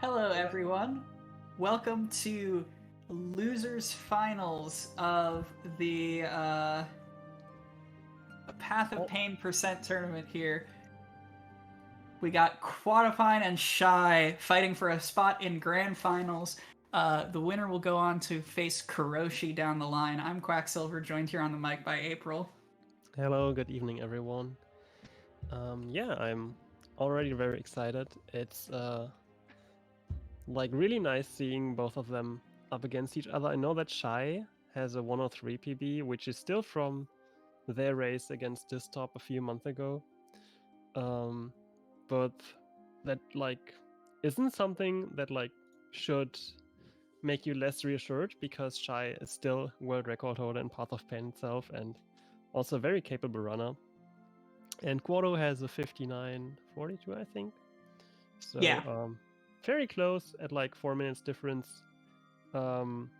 Hello, everyone. Welcome to losers finals of the Path of Oh, Pain percent tournament here. We got Quatopine and Schy fighting for a spot in grand finals. The winner will go on to face Kuroshi down the line. I'm Quacksilver, joined here on the mic by April. hello, good evening, everyone. Yeah, I'm already very excited. It's like really nice seeing both of them up against each other. I know that Shy has a 103 PB, which is still from their race against Distop a few months ago. Um, but that like isn't something that like should make you less reassured because Shy is still world record holder in Path of Pain itself and also a very capable runner. And Quado has a 59.42, I think. So Yeah, very close at like 4 minutes difference. Um,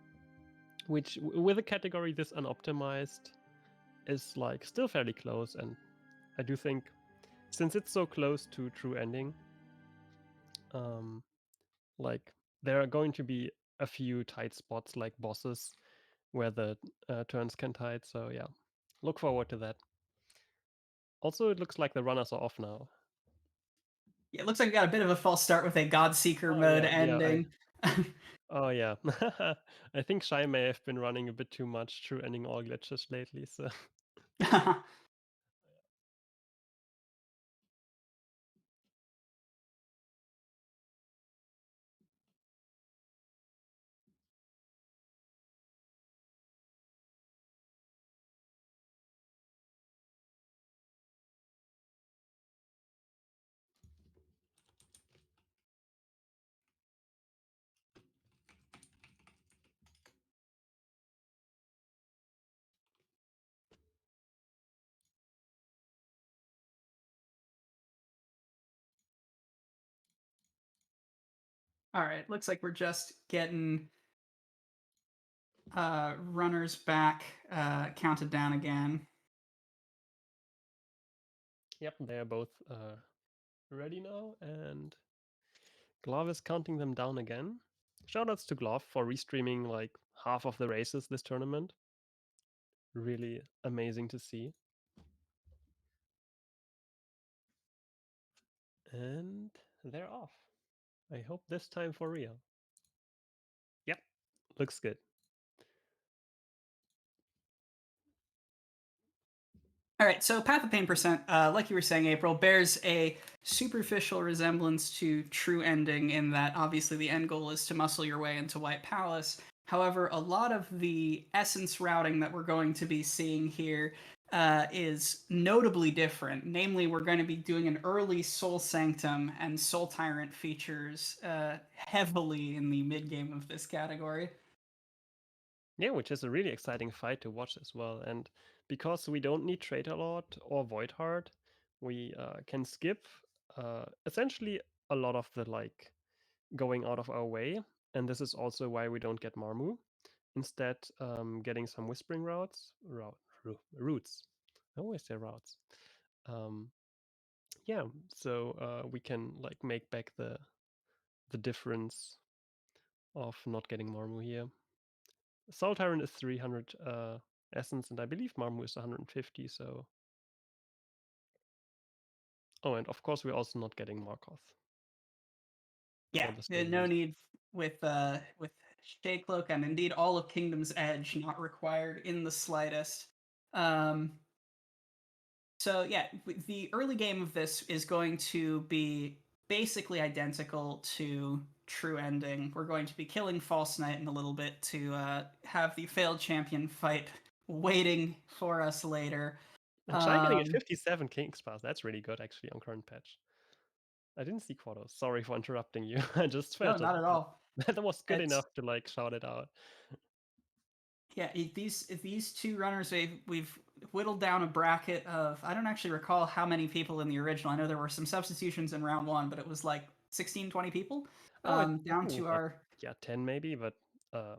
which with a category this unoptimized is like still fairly close. And I do think since it's so close to true ending, um, like there are going to be a few tight spots like bosses where the turns can tight. So yeah, look forward to that. Also, it looks like the runners are off now. it looks like we got a bit of a false start with a Godseeker Oh mode yeah. ending. Oh yeah, I think Shy may have been running a bit too much through ending all glitches lately. So All right, looks like we're just getting runners back counted down again. yep, they are both ready now, and Glove is counting them down again. Shoutouts to Glove for restreaming like half of the races this tournament. Really amazing to see. And they're off. I hope this time for real. Yep, looks good. All right, so Path of Pain percent, like you were saying, April, bears a superficial resemblance to True Ending in that obviously the end goal is to muscle your way into White Palace. However, a lot of the essence routing that we're going to be seeing here is notably different. Namely, we're going to be doing an early Soul Sanctum and Soul Tyrant features heavily in the mid game of this category. Yeah, which is a really exciting fight to watch as well. And because we don't need Traitor Lord or Void Heart, we can skip essentially a lot of the like going out of our way. And this is also why we don't get Marmu. Instead, getting some Whispering Roots. I always say routes. Um, yeah, so we can like make back the difference of not getting Marmu here. Soul Tyrant is 300 essence, and I believe Marmu is 150. So, oh, and of course we're also not getting Markoth Yeah, for the same no reason. need with Shade Cloak and indeed all of Kingdom's Edge not required in the slightest. Um, so yeah, the early game of this is going to be basically identical to True Ending. We're going to be killing False Knight in a little bit to have the failed champion fight waiting for us later. And Chai getting a Um, 57 King's Pass. That's really good actually on current patch. I didn't see Quados. Sorry for interrupting you. I just no, felt not at all. that was good It's enough to like shout it out. Yeah, these two runners we've whittled down a bracket of I don't actually recall how many people in the original. I know there were some substitutions in round one, but it was like 16, 20 people. Oh, I Down think it was to like our yeah 10 maybe, but uh,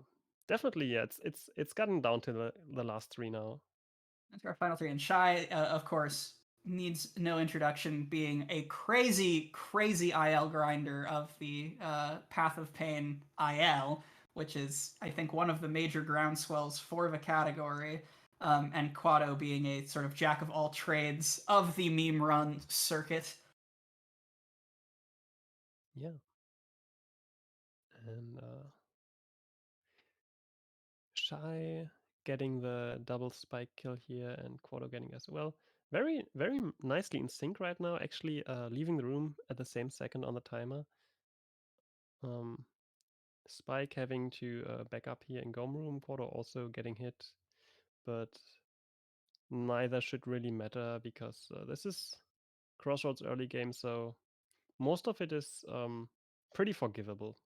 definitely yeah. It's gotten down to the last three now. final three, and Shy, of course. needs no introduction, being a crazy, crazy IL grinder of the Path of Pain IL, which is, I think, one of the major groundswells for the category, and Quado being a sort of jack of all trades of the meme run circuit. Yeah. And Schy getting the double spike kill here, and Quado getting as well. Very, very nicely in sync right now, actually leaving the room at the same second on the timer. Spike having to back up here in Gom room, Quado also getting hit, but neither should really matter because this is Crossroads early game, so most of it is pretty forgivable.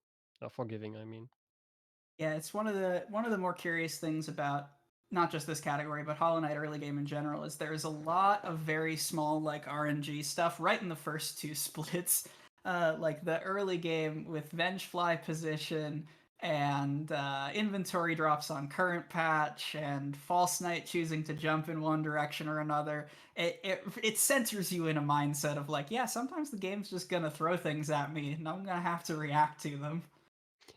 Forgiving, I mean. Yeah, it's one of the more curious things about not just this category, but Hollow Knight early game in general, is there's a lot of very small like RNG stuff right in the first two splits. Like the early game with Vengefly position and inventory drops on current patch and False Knight choosing to jump in one direction or another. It centers you in a mindset of like, yeah, sometimes the game's just gonna throw things at me and I'm gonna have to react to them.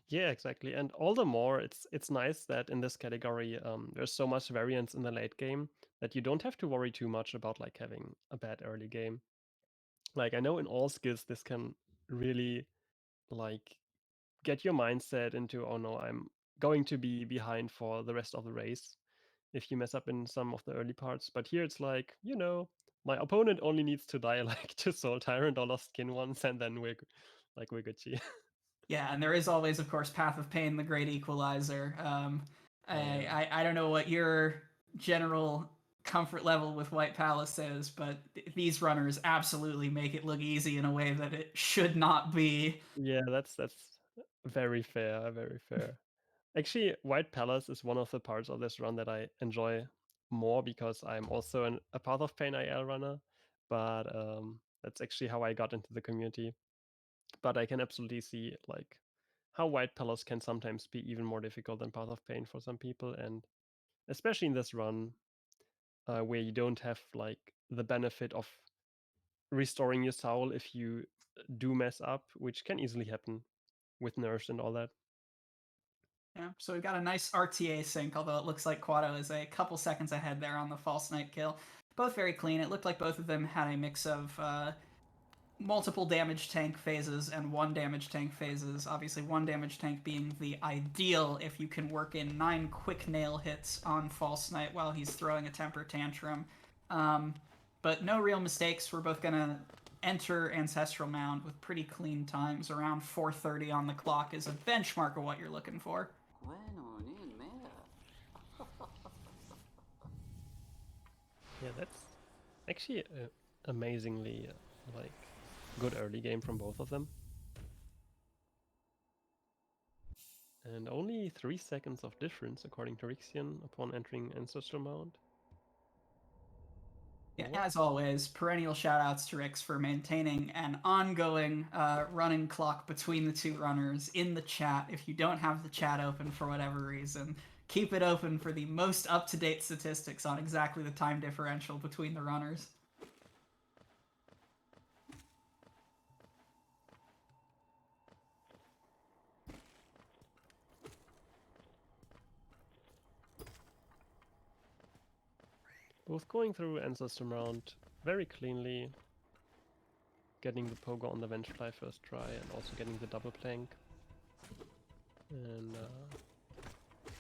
Yeah, exactly. And all the more, it's nice that in this category, there's so much variance in the late game that you don't have to worry too much about like having a bad early game. Like I know in all skills this can really like get your mindset into, oh no, I'm going to be behind for the rest of the race if you mess up in some of the early parts. But here it's like, my opponent only needs to die like to Soul Tyrant or Lost Skin once, and then we're Gucci. Yeah, and there is always, of course, Path of Pain, the great equalizer. Oh yeah. I don't know what your general comfort level with White Palace is, but these runners absolutely make it look easy in a way that it should not be. Yeah, that's very fair, very fair. Actually, White Palace is one of the parts of this run that I enjoy more because I'm also a Path of Pain IL runner, but that's actually how I got into the community. But I can absolutely see like how White Palace can sometimes be even more difficult than Path of Pain for some people, and especially in this run where you don't have like the benefit of restoring your soul if you do mess up, which can easily happen with nerfs and all that. Yeah, so we've got a nice RTA sync, although it looks like Quado is a couple seconds ahead there on the False Knight kill. Both very clean. It looked like both of them had a mix of multiple damage tank phases and one damage tank phases. Obviously, one damage tank being the ideal if you can work in 9 quick nail hits on False Knight while he's throwing a temper tantrum. But no real mistakes. We're both gonna enter Ancestral Mound with pretty clean times. Around 4:30 on the clock is a benchmark of what you're looking for. Yeah, that's actually amazingly like good early game from both of them. And only 3 seconds of difference according to Rixian upon entering Ancestral Mount. Yeah, What? as always, perennial shoutouts to Rix for maintaining an ongoing running clock between the two runners in the chat. If you don't have the chat open for whatever reason, keep it open for the most up-to-date statistics on exactly the time differential between the runners. Both going through Ancestral Mount very cleanly, getting the pogo on the Vengefly first try and also getting the double plank. And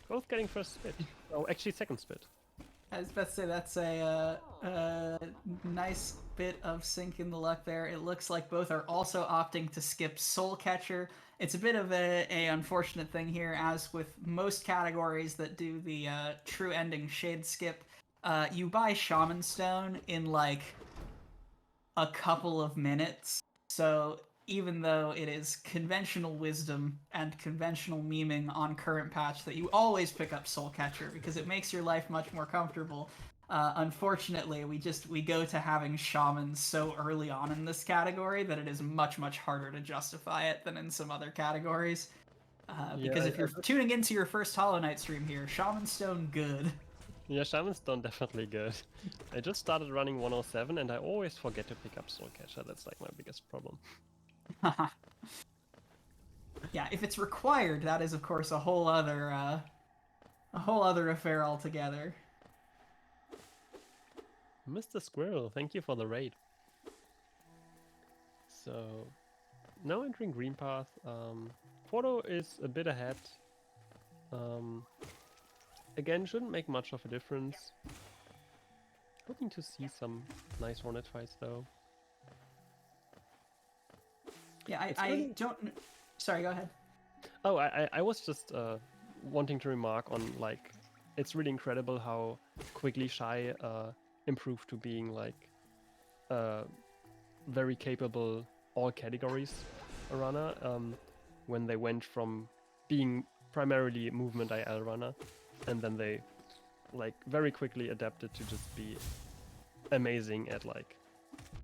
both getting first spit. Oh, actually second spit. I was about to say that's a nice bit of sync in the luck there. It looks like both are also opting to skip Soul Catcher. It's a bit of a unfortunate thing here, as with most categories that do the true ending shade skip. You buy Shaman Stone in like a couple of minutes. So even though it is conventional wisdom and conventional memeing on current patch that you always pick up Soul Catcher because it makes your life much more comfortable, unfortunately, we go to having shamans so early on in this category that it is much harder to justify it than in some other categories. Yeah, Because if you're tuning into your first Hollow Knight stream here, Shaman Stone good. Yeah, Shaman Stone definitely good. I just started running 107 and I always forget to pick up Soul Catcher. That's like my biggest problem. Yeah, if it's required, that is of course a whole other affair altogether. Mr. Squirrel, thank you for the raid. So, now entering Green Path. Quado is a bit ahead. Again, shouldn't make much of a difference. Hoping to see some nice Hornet fights though. Yeah, I don't. Sorry, go ahead. Oh, I was just wanting to remark on like, it's really incredible how quickly Schy improved to being like very capable all categories runner when they went from being primarily movement IL runner, and then they like very quickly adapted to just be amazing at like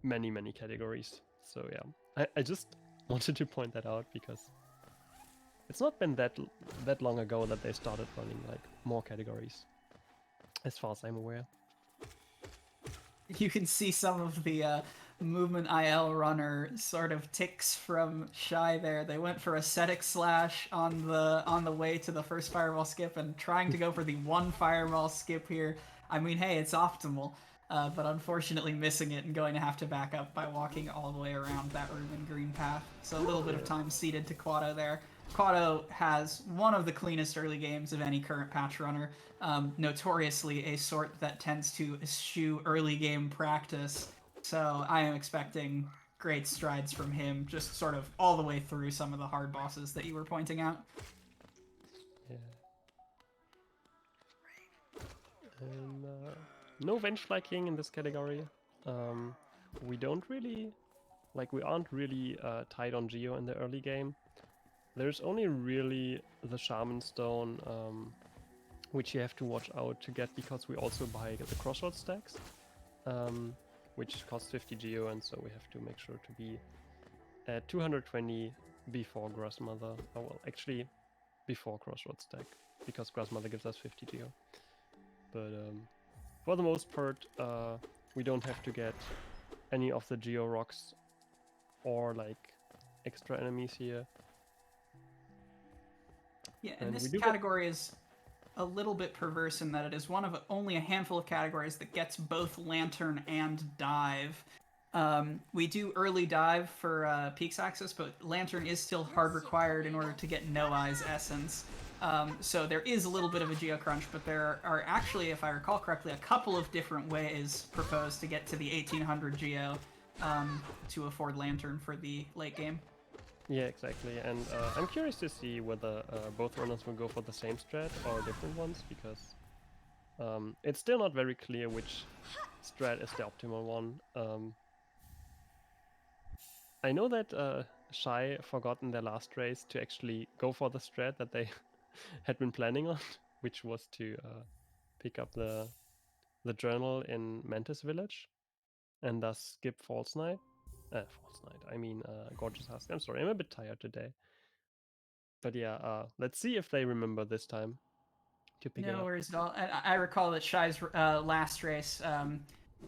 many categories. So yeah, I just wanted to point that out because it's not been that long ago that they started running like more categories, as far as I'm aware. You can see some of the movement IL runner sort of ticks from Schy there. They went for ascetic slash on the way to the first fireball skip and trying to go for the one fireball skip here. I mean, hey, it's optimal, but unfortunately missing it and going to have to back up by walking all the way around that room in green path. So a little bit of time ceded to Quado there. Quado has one of the cleanest early games of any current patch runner. Notoriously a sort that tends to eschew early game practice. So I am expecting great strides from him, just sort of all the way through some of the hard bosses that you were pointing out. Yeah. And no Vengefly King in this category. We don't really, like, we aren't really tied on Geo in the early game. There's only really the Shaman Stone, which you have to watch out to get because we also buy the Crossroads stacks, which cost 50 Geo, and so we have to make sure to be at 220 before Grassmother. Oh well, actually before Crossroads stack, because Grassmother gives us 50 Geo. But for the most part, we don't have to get any of the Geo rocks or like extra enemies here. Yeah, and this category is a little bit perverse in that it is one of only a handful of categories that gets both Lantern and Dive. We do early Dive for Peaks Access, but Lantern is still hard required in order to get No Eyes Essence. So there is a little bit of a geo crunch, but there are actually, if I recall correctly, a couple of different ways proposed to get to the 1800 geo to afford Lantern for the late game. Yeah, exactly. And I'm curious to see whether both runners will go for the same strat or different ones, because it's still not very clear which strat is the optimal one. I know that Schy forgot in their last race to actually go for the strat that they had been planning on, which was to pick up the journal in Mantis Village and thus skip False Night. False Night. I mean, Gorgeous Husk. I'm sorry, I'm a bit tired today. But yeah, let's see if they remember this time to pick it No up. worries at all. And I recall that Shy's last race,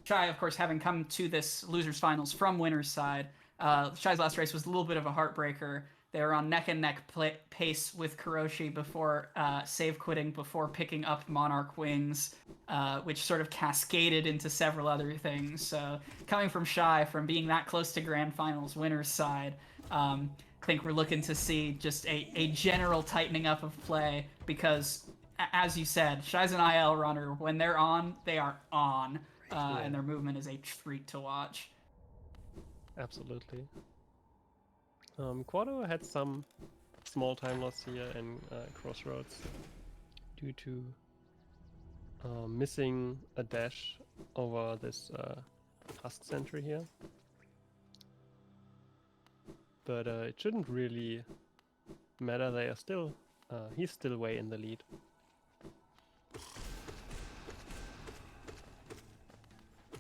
Shy, of course, having come to this losers finals from winner's side, Shy's last race was a little bit of a heartbreaker. They were on neck and neck pace with Kuroshi before save quitting, before picking up Monarch Wings, which sort of cascaded into several other things. So coming from Shy, from being that close to grand finals winner's side, I think we're looking to see just a general tightening up of play because, as you said, Shy's an IL runner. When they're on, they are on, and their movement is a treat to watch. Absolutely. Quado had some small time loss here in Crossroads due to missing a dash over this Husk Sentry here. But it shouldn't really matter. They are still, he's still way in the lead.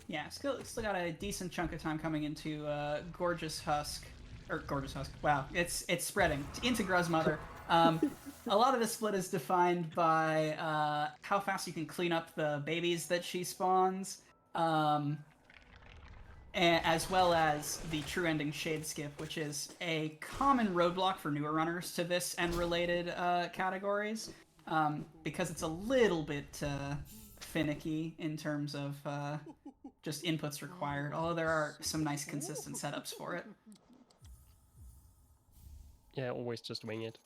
Yeah, still got a decent chunk of time coming into Gorgeous Husk. or Gorgeous Husk. Wow, it's spreading into Gruzmother. A lot of the split is defined by how fast you can clean up the babies that she spawns, as well as the true ending shade skip, which is a common roadblock for newer runners to this and related categories, because it's a little bit finicky in terms of just inputs required, although there are some nice consistent setups for it. Yeah, always just wing it.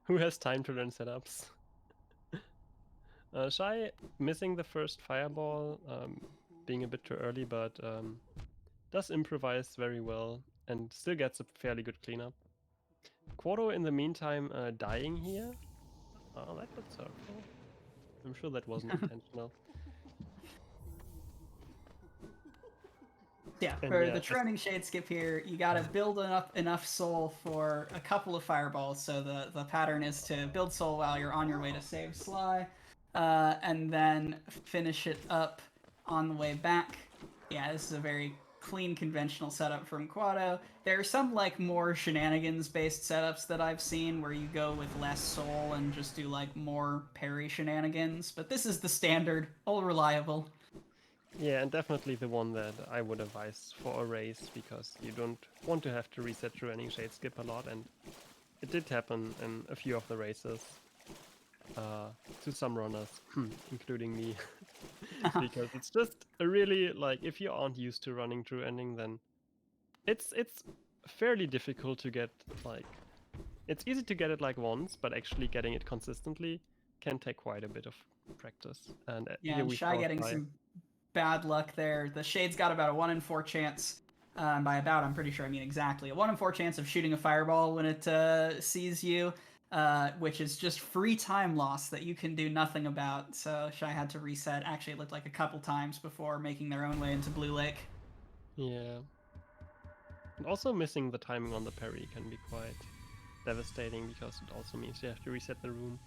Who has time to learn setups? Schy missing the first fireball, being a bit too early, but does improvise very well and still gets a fairly good cleanup. Quato in the meantime dying here. Oh, that looks hurtful. I'm sure that wasn't intentional. Yeah, And for yeah, the true ending shade skip here, you gotta build up enough soul for a couple of fireballs. So the pattern is to build soul while you're on your way to save Schy, and then finish it up on the way back. Yeah, this is a very clean conventional setup from Quado. There are some like more shenanigans based setups that I've seen where you go with less soul and just do like more parry shenanigans, but this is the standard, all reliable. yeah, and definitely the one that I would advise for a race, because you don't want to have to reset through any shade skip a lot, and it did happen in a few of the races to some runners, including me, because it's just a really, like, if you aren't used to running true ending, then it's fairly difficult to get, like, it's easy to get it like once, but actually getting it consistently can take quite a bit of practice. And Yeah, here and we Schy saw getting Schy. some bad luck there. The Shade's got about a 1 in 4 chance. By about, I'm pretty sure I mean exactly. A 1 in 4 chance of shooting a fireball when it sees you, which is just free time loss that you can do nothing about. So Schy had to reset. Actually, it looked like a couple times before making their own way into Blue Lake. Yeah. And also missing the timing on the parry can be quite devastating, because it also means you have to reset the room.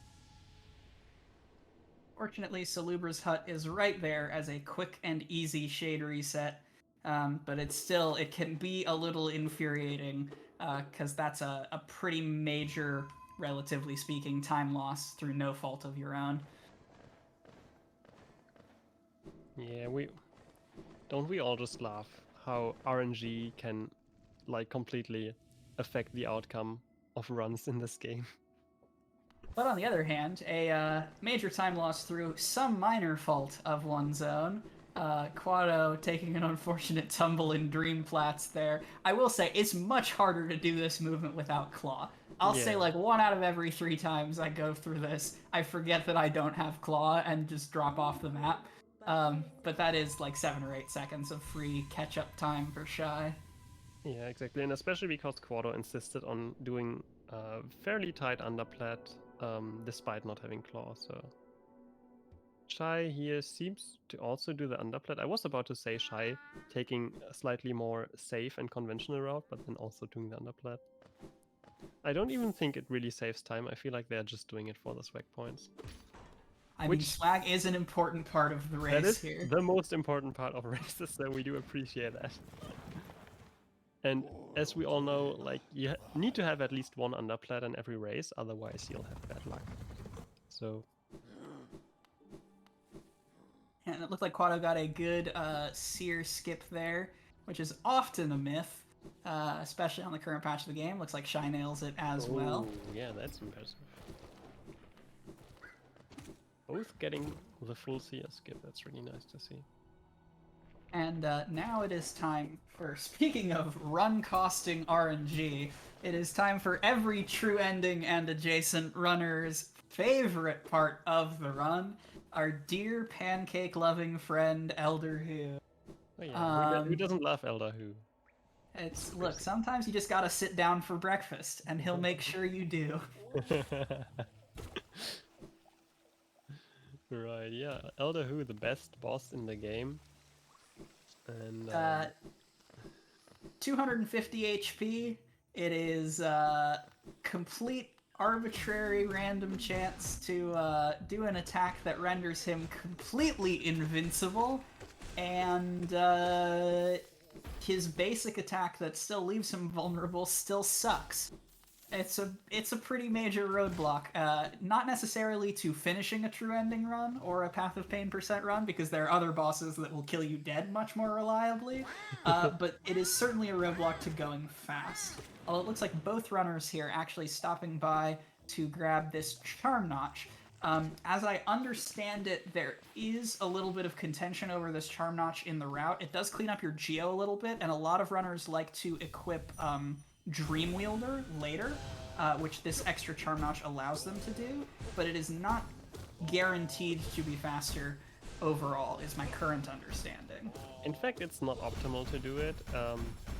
Fortunately, Salubra's Hut is right there as a quick and easy shade reset, but it can be a little infuriating, because that's a pretty major, relatively speaking, time loss through no fault of your own. Yeah, we all just laugh how RNG can, like, completely affect the outcome of runs in this game. But on the other hand, a major time loss through some minor fault of one's own. Quado taking an unfortunate tumble in Dreamplats there. I will say, it's much harder to do this movement without Claw. I'll say Yeah. like 1 out of every 3 times I go through this, I forget that I don't have Claw and just drop off the map. But that is like 7 or 8 seconds of free catch-up time for Schy. Yeah, exactly, and especially because Quado insisted on doing fairly tight underplat, despite not having claw. So Schy here seems to also do the underplat. I was about to say Schy taking a slightly more safe and conventional route, but then also doing the underplat. I don't even think it really saves time. I feel like they're just doing it for the swag points. I mean, swag is an important part of the That race is here. the most important part of races, so we do appreciate that. And as we all know, like, you need to have at least one underplat in every race, otherwise you'll have bad luck. So And it looked like Quado got a good sear skip there, which is often a myth, especially on the current patch of the game. Looks like Schy nails it as well. Yeah, that's impressive. Both getting the full sear skip, that's really nice to see. And now it is time for, speaking of run-costing RNG, it is time for every true ending and adjacent runner's favorite part of the run, our dear pancake-loving friend Elder Who. Oh yeah, who doesn't love Elder Who? Look, sometimes you just gotta sit down for breakfast, and he'll make sure you do. Right, yeah. Elder Who, the best boss in the game. And 250 HP. It is complete arbitrary random chance to do an attack that renders him completely invincible, and his basic attack that still leaves him vulnerable still sucks. It's a pretty major roadblock. Not necessarily to finishing a true ending run or a Path of Pain % run, because there are other bosses that will kill you dead much more reliably, but it is certainly a roadblock to going fast. Although it looks like both runners here actually stopping by to grab this Charm Notch. As I understand it, there is a little bit of contention over this Charm Notch in the route. It does clean up your Geo a little bit, and a lot of runners like to equip Dream Wielder later, which this extra Charm Notch allows them to do, but it is not guaranteed to be faster overall, is my current understanding. In fact, it's not optimal to do it,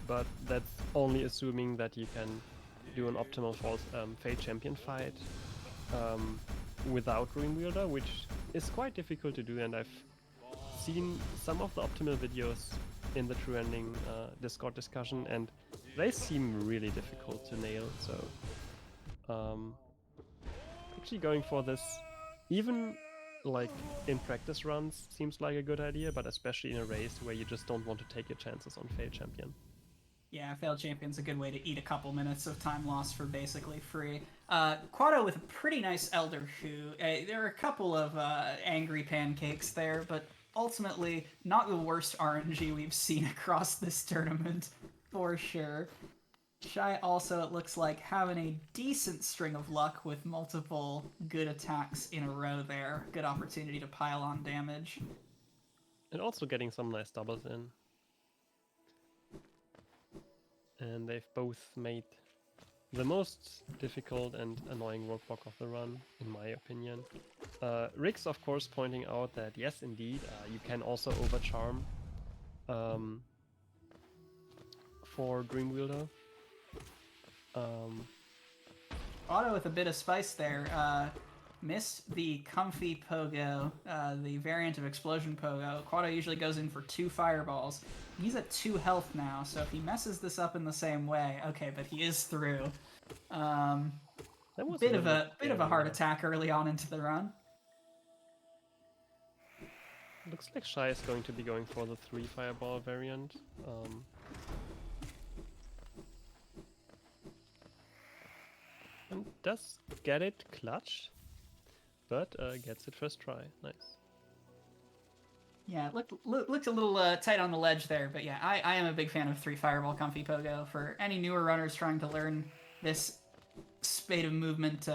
but that's only assuming that you can do an optimal Fate Champion fight without Dream Wielder, which is quite difficult to do, and I've seen some of the optimal videos in the True Ending Discord discussion, and they seem really difficult to nail, so actually going for this, even like in practice runs, seems like a good idea, but especially in a race where you just don't want to take your chances on Failed Champion. Yeah, Failed Champion's a good way to eat a couple minutes of time lost for basically free. Quato with a pretty nice Elder Who. There are a couple of angry pancakes there, but ultimately not the worst RNG we've seen across this tournament, for sure. Schy also, it looks like, having a decent string of luck with multiple good attacks in a row there. Good opportunity to pile on damage. And also getting some nice doubles in. And they've both made the most difficult and annoying roadblock of the run, in my opinion. Rick's, of course, pointing out that, yes, indeed, you can also overcharm for Dream Wielder. Auto with a bit of spice there. Missed the comfy pogo, the variant of explosion pogo. Quato usually goes in for 2 fireballs. He's at 2 health now, so if he messes this up in the same way, okay, but he is through. Bit of a heart attack early on into the run. Looks like Schy is going to be going for the 3 fireball variant. And does get it clutch, but gets it first try. Nice. Yeah, it looked a little tight on the ledge there, but yeah, I am a big fan of 3 fireball comfy pogo. For any newer runners trying to learn this spate of movement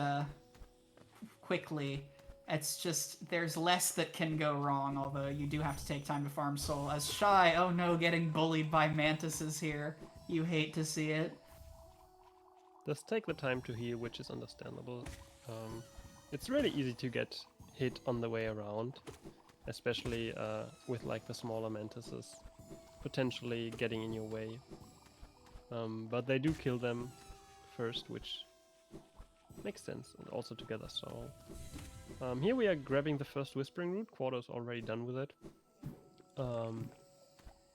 quickly, it's just, there's less that can go wrong, although you do have to take time to farm soul. As Schy, oh no, getting bullied by mantises here. You hate to see it. Does take the time to heal, which is understandable. It's really easy to get hit on the way around, especially with like the smaller mantises potentially getting in your way. But they do kill them first, which makes sense, and also together so. Here we are grabbing the first Whispering Root. Quato's already done with it.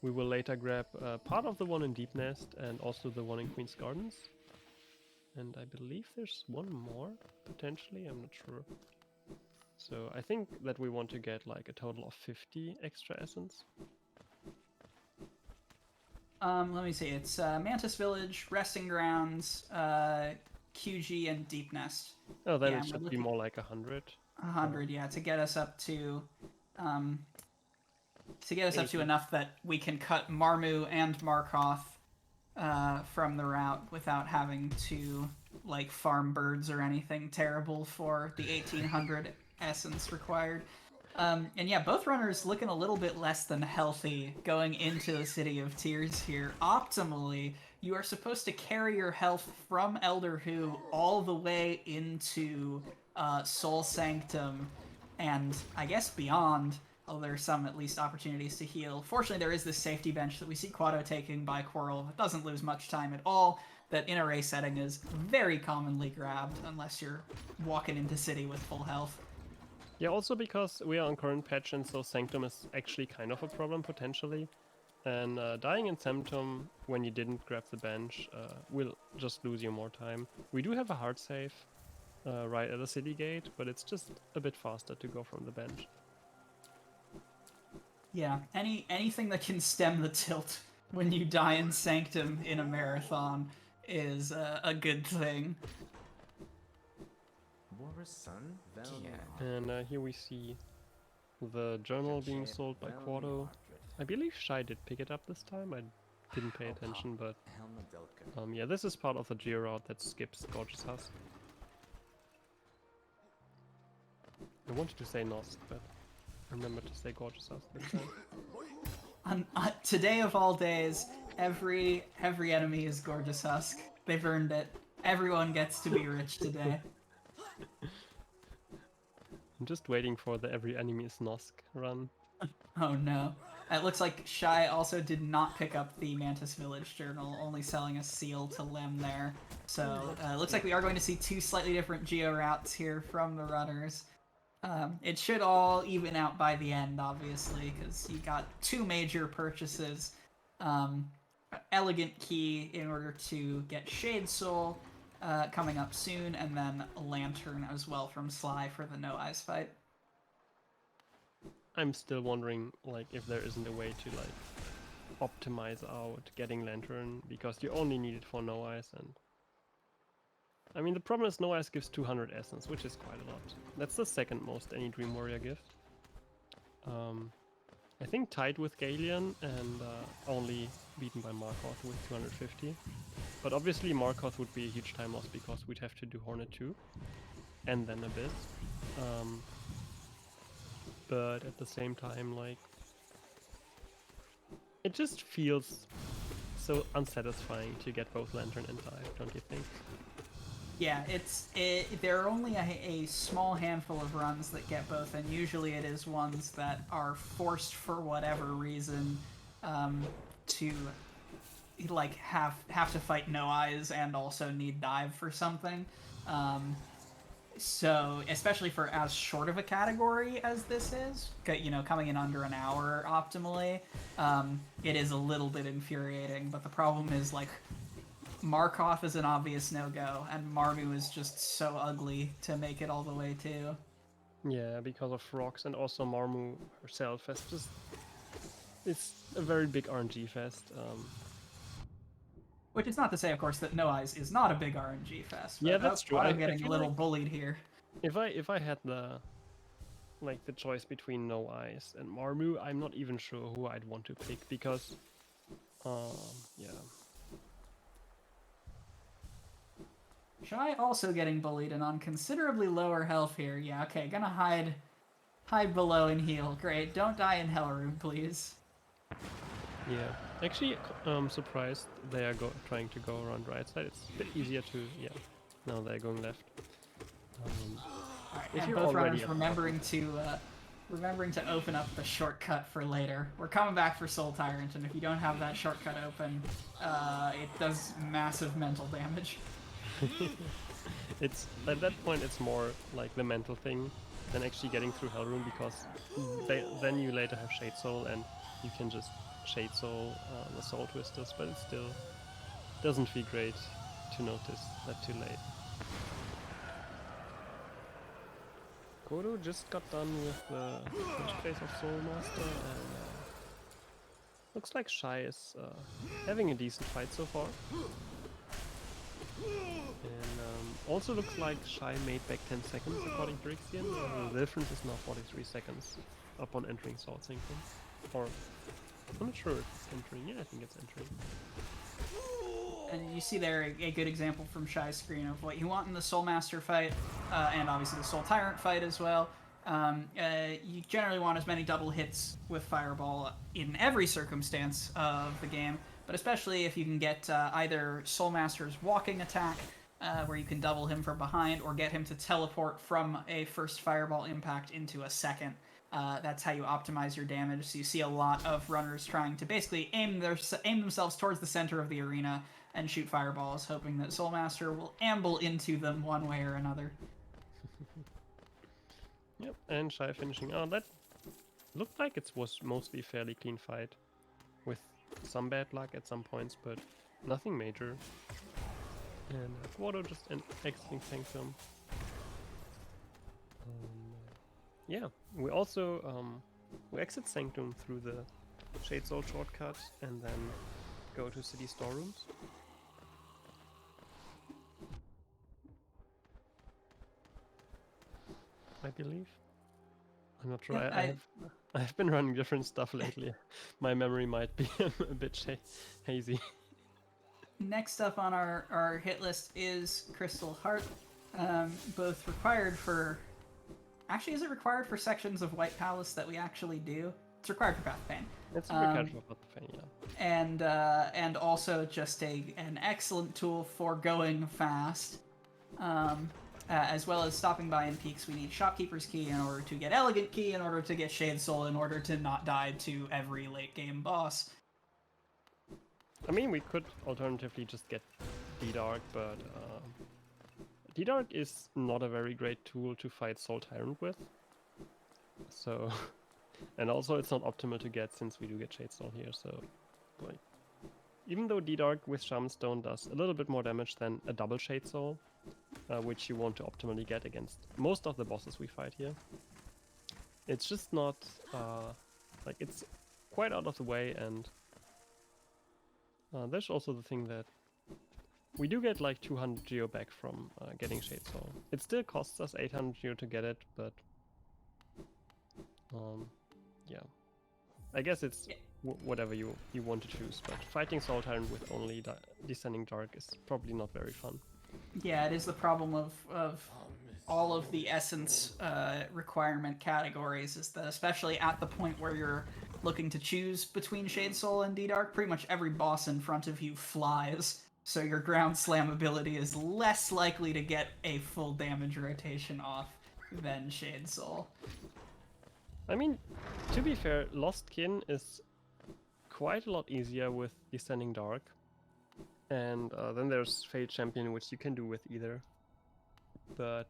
We will later grab part of the one in Deep Nest and also the one in Queen's Gardens. And I believe there's one more, potentially, I'm not sure. So I think that we want to get like a total of 50 extra essence. Let me see, it's Mantis Village, Resting Grounds, QG, and Deep Nest. Oh, then it should be more like 100. 100, yeah, to get us up to enough that we can cut Marmu and Markoth from the route without having to like farm birds or anything terrible for the 1800 essence required. And yeah, both runners looking a little bit less than healthy going into the City of Tears here. Optimally, you are supposed to carry your health from Elder Who all the way into Soul Sanctum, and I guess beyond. Although there are some, at least, opportunities to heal. Fortunately, there is this safety bench that we see Quato taking by Quirrell that doesn't lose much time at all, that in a race setting is very commonly grabbed, unless you're walking into City with full health. Yeah, also because we are on current patch, and so Sanctum is actually kind of a problem, potentially. And dying in Sanctum, when you didn't grab the bench, will just lose you more time. We do have a hard save right at the city gate, but it's just a bit faster to go from the bench. Yeah, anything that can stem the tilt when you die in Sanctum in a marathon is a good thing. And here we see the journal being sold by Quado. I believe Schy did pick it up this time. I didn't pay attention, but yeah, this is part of the geo route that skips Gorgeous Husk. I wanted to say Nosk, but remember to say Gorgeous Husk this time. Today of all days, every enemy is Gorgeous Husk. They've earned it. Everyone gets to be rich today. I'm just waiting for the every enemy is Nosk run. Oh no. It looks like Schy also did not pick up the Mantis Village journal, only selling a seal to Lem there. So it looks like we are going to see two slightly different geo routes here from the runners. It should all even out by the end, obviously, because you got two major purchases. Elegant Key in order to get Shade Soul coming up soon, and then a Lantern as well from Sly for the No Eyes fight. I'm still wondering, like, if there isn't a way to, like, optimize out getting Lantern, because you only need it for No Eyes, and... I mean, the problem is No Eyes gives 200 Essence, which is quite a lot. That's the second most any Dream Warrior gift. I think tied with Galeon, and only beaten by Markoth with 250. But obviously Markoth would be a huge time loss, because we'd have to do Hornet 2, and then Abyss. But at the same time, like, it just feels so unsatisfying to get both Lantern and Dive, don't you think? Yeah, there are only a small handful of runs that get both, and usually it is ones that are forced for whatever reason to like have to fight No Eyes and also need Dive for something. So, especially for as short of a category as this is, you know, coming in under an hour optimally, it is a little bit infuriating. But the problem is, like, Markoth is an obvious no-go, and Marmu is just so ugly to make it all the way too. Yeah, because of rocks, and also Marmu herself has just... It's a very big RNG fest. Which is not to say, of course, that No Eyes is not a big RNG fest. Yeah, that's true. I'm getting a little like bullied here. If I had the choice between No Eyes and Marmu, I'm not even sure who I'd want to pick, because yeah. Schy also getting bullied and on considerably lower health here. Yeah, okay, gonna hide below and heal. Great, don't die in Hell Room, please. Yeah, actually, I'm surprised they are trying to go around right side. It's a bit easier to, yeah. No, they're going left. Alright, and both runners remembering to open up the shortcut for later. We're coming back for Soul Tyrant, and if you don't have that shortcut open, it does massive mental damage. It's at that point it's more like the mental thing than actually getting through Hellroom, because then you later have Shade Soul and you can just Shade Soul the Soul Twisters, but it still doesn't feel great to notice that too late. Kodo just got done with the phase of Soul Master, and looks like Schy is having a decent fight so far. And also looks like Schy made back 10 seconds according to Rixian. The difference is now 43 seconds upon entering Soul Synchron. Or, I'm not sure if it's entering. Yeah, I think it's entering. And you see there a good example from Schy's screen of what you want in the Soul Master fight, and obviously the Soul Tyrant fight as well. You generally want as many double hits with Fireball in every circumstance of the game, but especially if you can get either Soul Master's walking attack, where you can double him from behind, or get him to teleport from a first Fireball impact into a second. That's how you optimize your damage. So you see a lot of runners trying to basically aim themselves towards the center of the arena and shoot fireballs, hoping that Soul Master will amble into them one way or another. Yep, and Schy finishing. Oh, that looked like it was mostly a fairly clean fight, with some bad luck at some points, but nothing major. And Quado just exiting Sanctum. Yeah, we also we exit Sanctum through the Shade Soul shortcut, and then go to city storerooms. I believe. I'm not sure. Yeah, I've been running different stuff lately. My memory might be a bit hazy. Next up on our hit list is Crystal Heart, both required for... Actually, is it required for sections of White Palace that we actually do? It's required for Path of Pain. It's a casual Quatopine, yeah. And also just an excellent tool for going fast. As well as stopping by in peaks, we need Shopkeeper's Key in order to get Elegant Key, in order to get Shade Soul, in order to not die to every late game boss. I mean, we could alternatively just get D-Dark, but D-Dark is not a very great tool to fight Soul Tyrant with. So, and also it's not optimal to get since we do get Shade Soul here, so like, even though D-Dark with Shaman Stone does a little bit more damage than a double Shade Soul, which you want to optimally get against most of the bosses we fight here, it's just not, like, it's quite out of the way, and there's also the thing that we do get like 200 geo back from getting Shade Soul. It still costs us 800 geo to get it, but yeah. I guess it's whatever you want to choose, but fighting Soul Tyrant with only Descending Dark is probably not very fun. Yeah, it is the problem of all of the essence requirement categories, is that especially at the point where you're looking to choose between Shade Soul and D-Dark, pretty much every boss in front of you flies, so your ground slam ability is less likely to get a full damage rotation off than Shade Soul. I mean, to be fair, Lost Kin is quite a lot easier with Descending Dark. And then there's Failed Champion, which you can do with either. But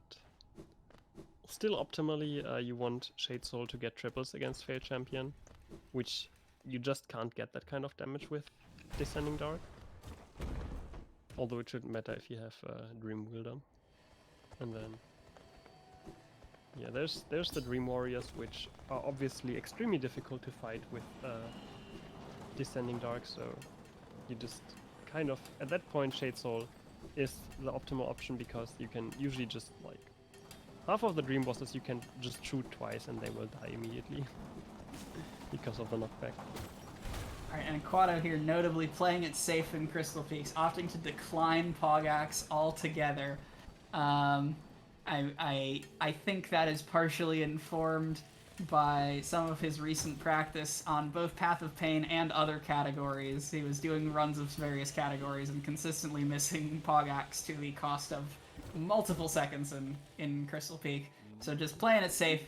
still optimally, you want Shade Soul to get triples against Failed Champion, which you just can't get that kind of damage with Descending Dark. Although it shouldn't matter if you have Dream Wielder. And then, yeah, there's the Dream Warriors, which are obviously extremely difficult to fight with Descending Dark, so you just kind of, at that point, Shade Soul is the optimal option, because you can usually just, like, half of the Dream bosses you can just shoot twice and they will die immediately because of the knockback. Alright, and Quato here notably playing it safe in Crystal Peaks, opting to decline Pogax altogether. I think that is partially informed by some of his recent practice on both Path of Pain and other categories. He was doing runs of various categories and consistently missing Pogax to the cost of multiple seconds in Crystal Peak. So just playing it safe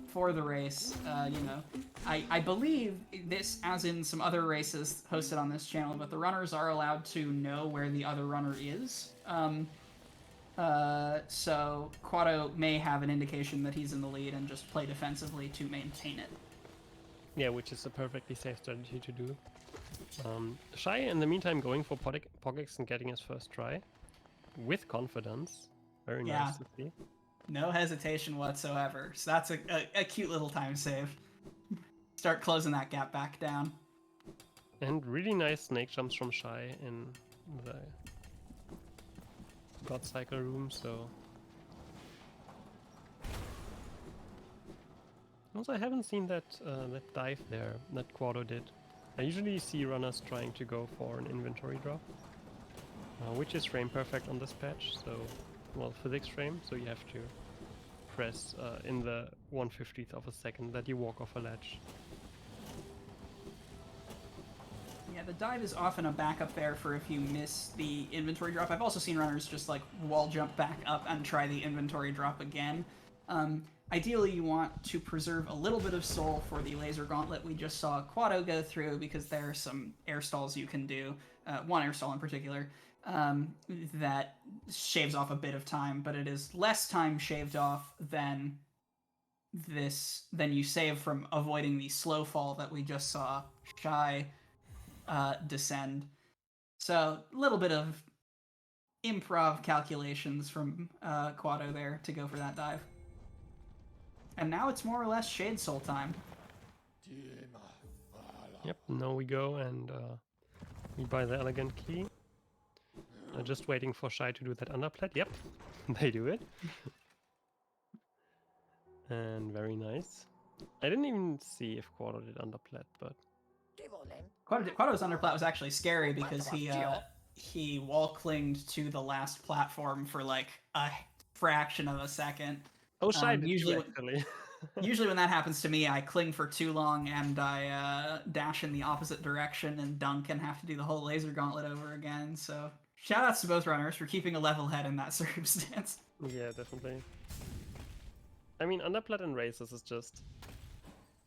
for the race, you know. I believe this, as in some other races hosted on this channel, but the runners are allowed to know where the other runner is. So Quato may have an indication that he's in the lead and just play defensively to maintain it. Yeah, which is a perfectly safe strategy to do. Schy, in the meantime, going for Pogax and getting his first try with confidence. Very nice to see. No hesitation whatsoever. So that's a cute little time save. Start closing that gap back down. And really nice snake jumps from Schy in the God Cycle room, so... Also, I haven't seen that that dive there that Quato did. I usually see runners trying to go for an inventory drop, which is frame perfect on this patch, so... Well, physics frame, so you have to press in the 1/50th of a second that you walk off a ledge. Yeah, the dive is often a backup there for if you miss the inventory drop. I've also seen runners just like wall jump back up and try the inventory drop again. Ideally, you want to preserve a little bit of soul for the laser gauntlet we just saw Quato go through, because there are some air stalls you can do, one air stall in particular, that shaves off a bit of time, but it is less time shaved off than you save from avoiding the slow fall that we just saw Schy descend. So a little bit of improv calculations from Quato there to go for that dive. And now it's more or less Shade Soul time. Yep, now we go, and We buy the elegant key. Just waiting for Schy to do that underplat. Yep, they do it. And very nice. I didn't even see if Quato did underplat, but Quato's underplat was actually scary because he wall clinged to the last platform for like a fraction of a second. oh, Schy did usually, too, actually. usually when that happens to me, I cling for too long and I dash in the opposite direction and dunk and have to do the whole laser gauntlet over again. So shout outs to both runners for keeping a level head in that circumstance. Yeah, definitely. I mean, underplat in races is just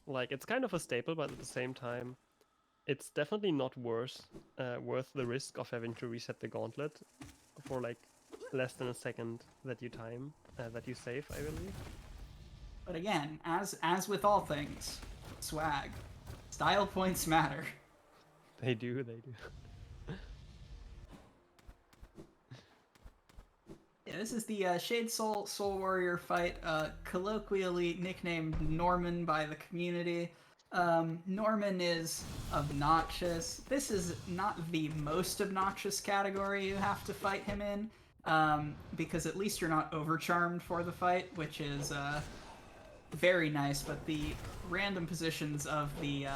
like, it's kind of a staple, but at the same time, it's definitely not worth the risk of having to reset the gauntlet for like less than a second that you save, I believe. But again, as with all things, swag, style points matter. They do, they do. Yeah, this is the Shade Soul Warrior fight, colloquially nicknamed Norman by the community. Norman is obnoxious. This is not the most obnoxious category you have to fight him in, because at least you're not overcharmed for the fight, which is very nice, but the random positions of the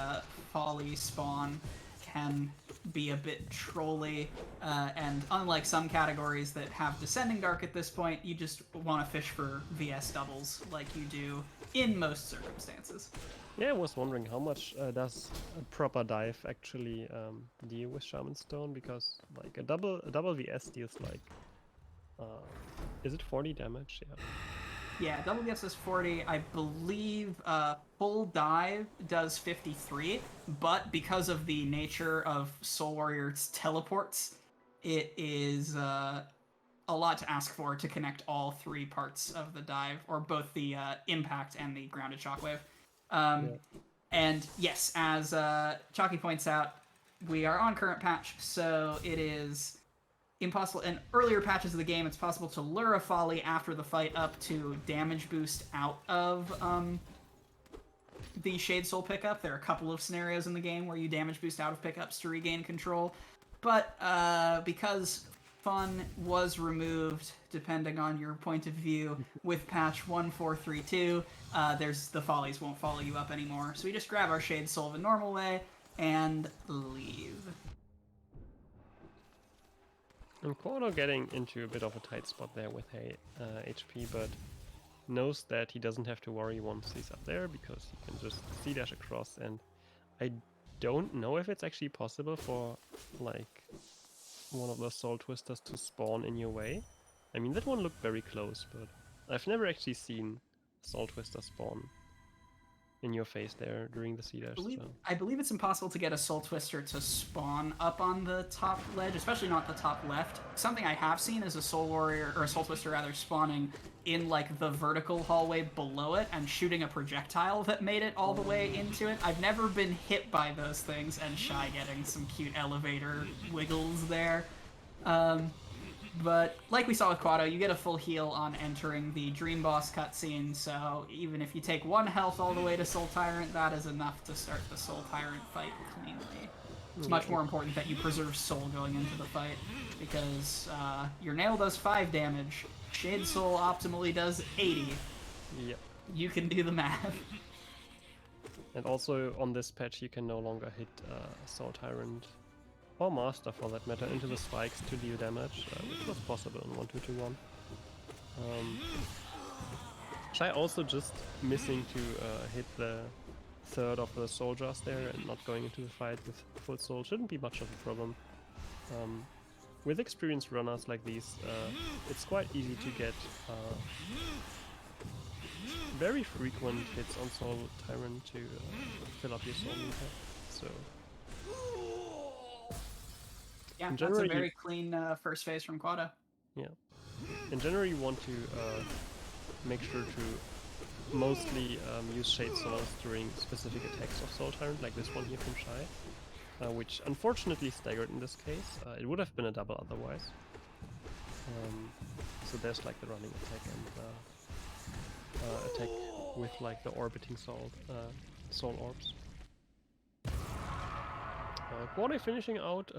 Folly spawn can be a bit trolly, and unlike some categories that have Descending Dark at this point, you just want to fish for VS doubles like you do in most circumstances. Yeah, I was wondering how much does a proper dive actually deal with Shaman Stone, because like a double VS deals like is it 40 damage? Yeah. Yeah, double VS is 40. I believe full dive does 53, but because of the nature of Soul Warrior's teleports, it is a lot to ask for to connect all three parts of the dive, or both the impact and the grounded shockwave. Yeah. And yes, as Chalky points out, we are on current patch, so it is impossible. In earlier patches of the game, it's possible to lure a Folly after the fight up to damage boost out of the Shade Soul pickup. There are a couple of scenarios in the game where you damage boost out of pickups to regain control. But because fun was removed, depending on your point of view, with patch 1432, there's the Follies won't follow you up anymore. So we just grab our Shade Soul the normal way and leave. And Quato getting into a bit of a tight spot there with HP, but knows that he doesn't have to worry once he's up there, because he can just C-dash across, and I don't know if it's actually possible for like one of those Soul Twisters to spawn in your way. I mean, that one looked very close, but I've never actually seen Soul Twister spawn in your face there during the C-dash. I believe it's impossible to get a Soul Twister to spawn up on the top ledge, especially not the top left. Something I have seen is a Soul Warrior, or a Soul Twister rather, spawning in like the vertical hallway below it and shooting a projectile that made it all the way into it. I've never been hit by those things, and Schy getting some cute elevator wiggles there. But like we saw with Quato, you get a full heal on entering the Dream Boss cutscene, so even if you take 1 health all the way to Soul Tyrant, that is enough to start the Soul Tyrant fight cleanly. It's much more important that you preserve soul going into the fight, because your nail does 5 damage, Shade Soul optimally does 80. Yep. You can do the math. And also on this patch you can no longer hit Soul Tyrant, or Master for that matter, into the spikes to deal damage, which was possible in 1.2.2.1. Schy also just missing to hit the third of the soldiers there and not going into the fight with full soul shouldn't be much of a problem. With experienced runners like these, it's quite easy to get very frequent hits on Soul Tyrant to fill up your soul meter. So yeah, that's a very clean first phase from Quato. Yeah. In general, you want to make sure to mostly use Shade Souls during specific attacks of Soul Tyrant, like this one here from Schy, which unfortunately staggered in this case. It would have been a double otherwise. So there's like the running attack and attack with like the orbiting soul orbs. Quade finishing out,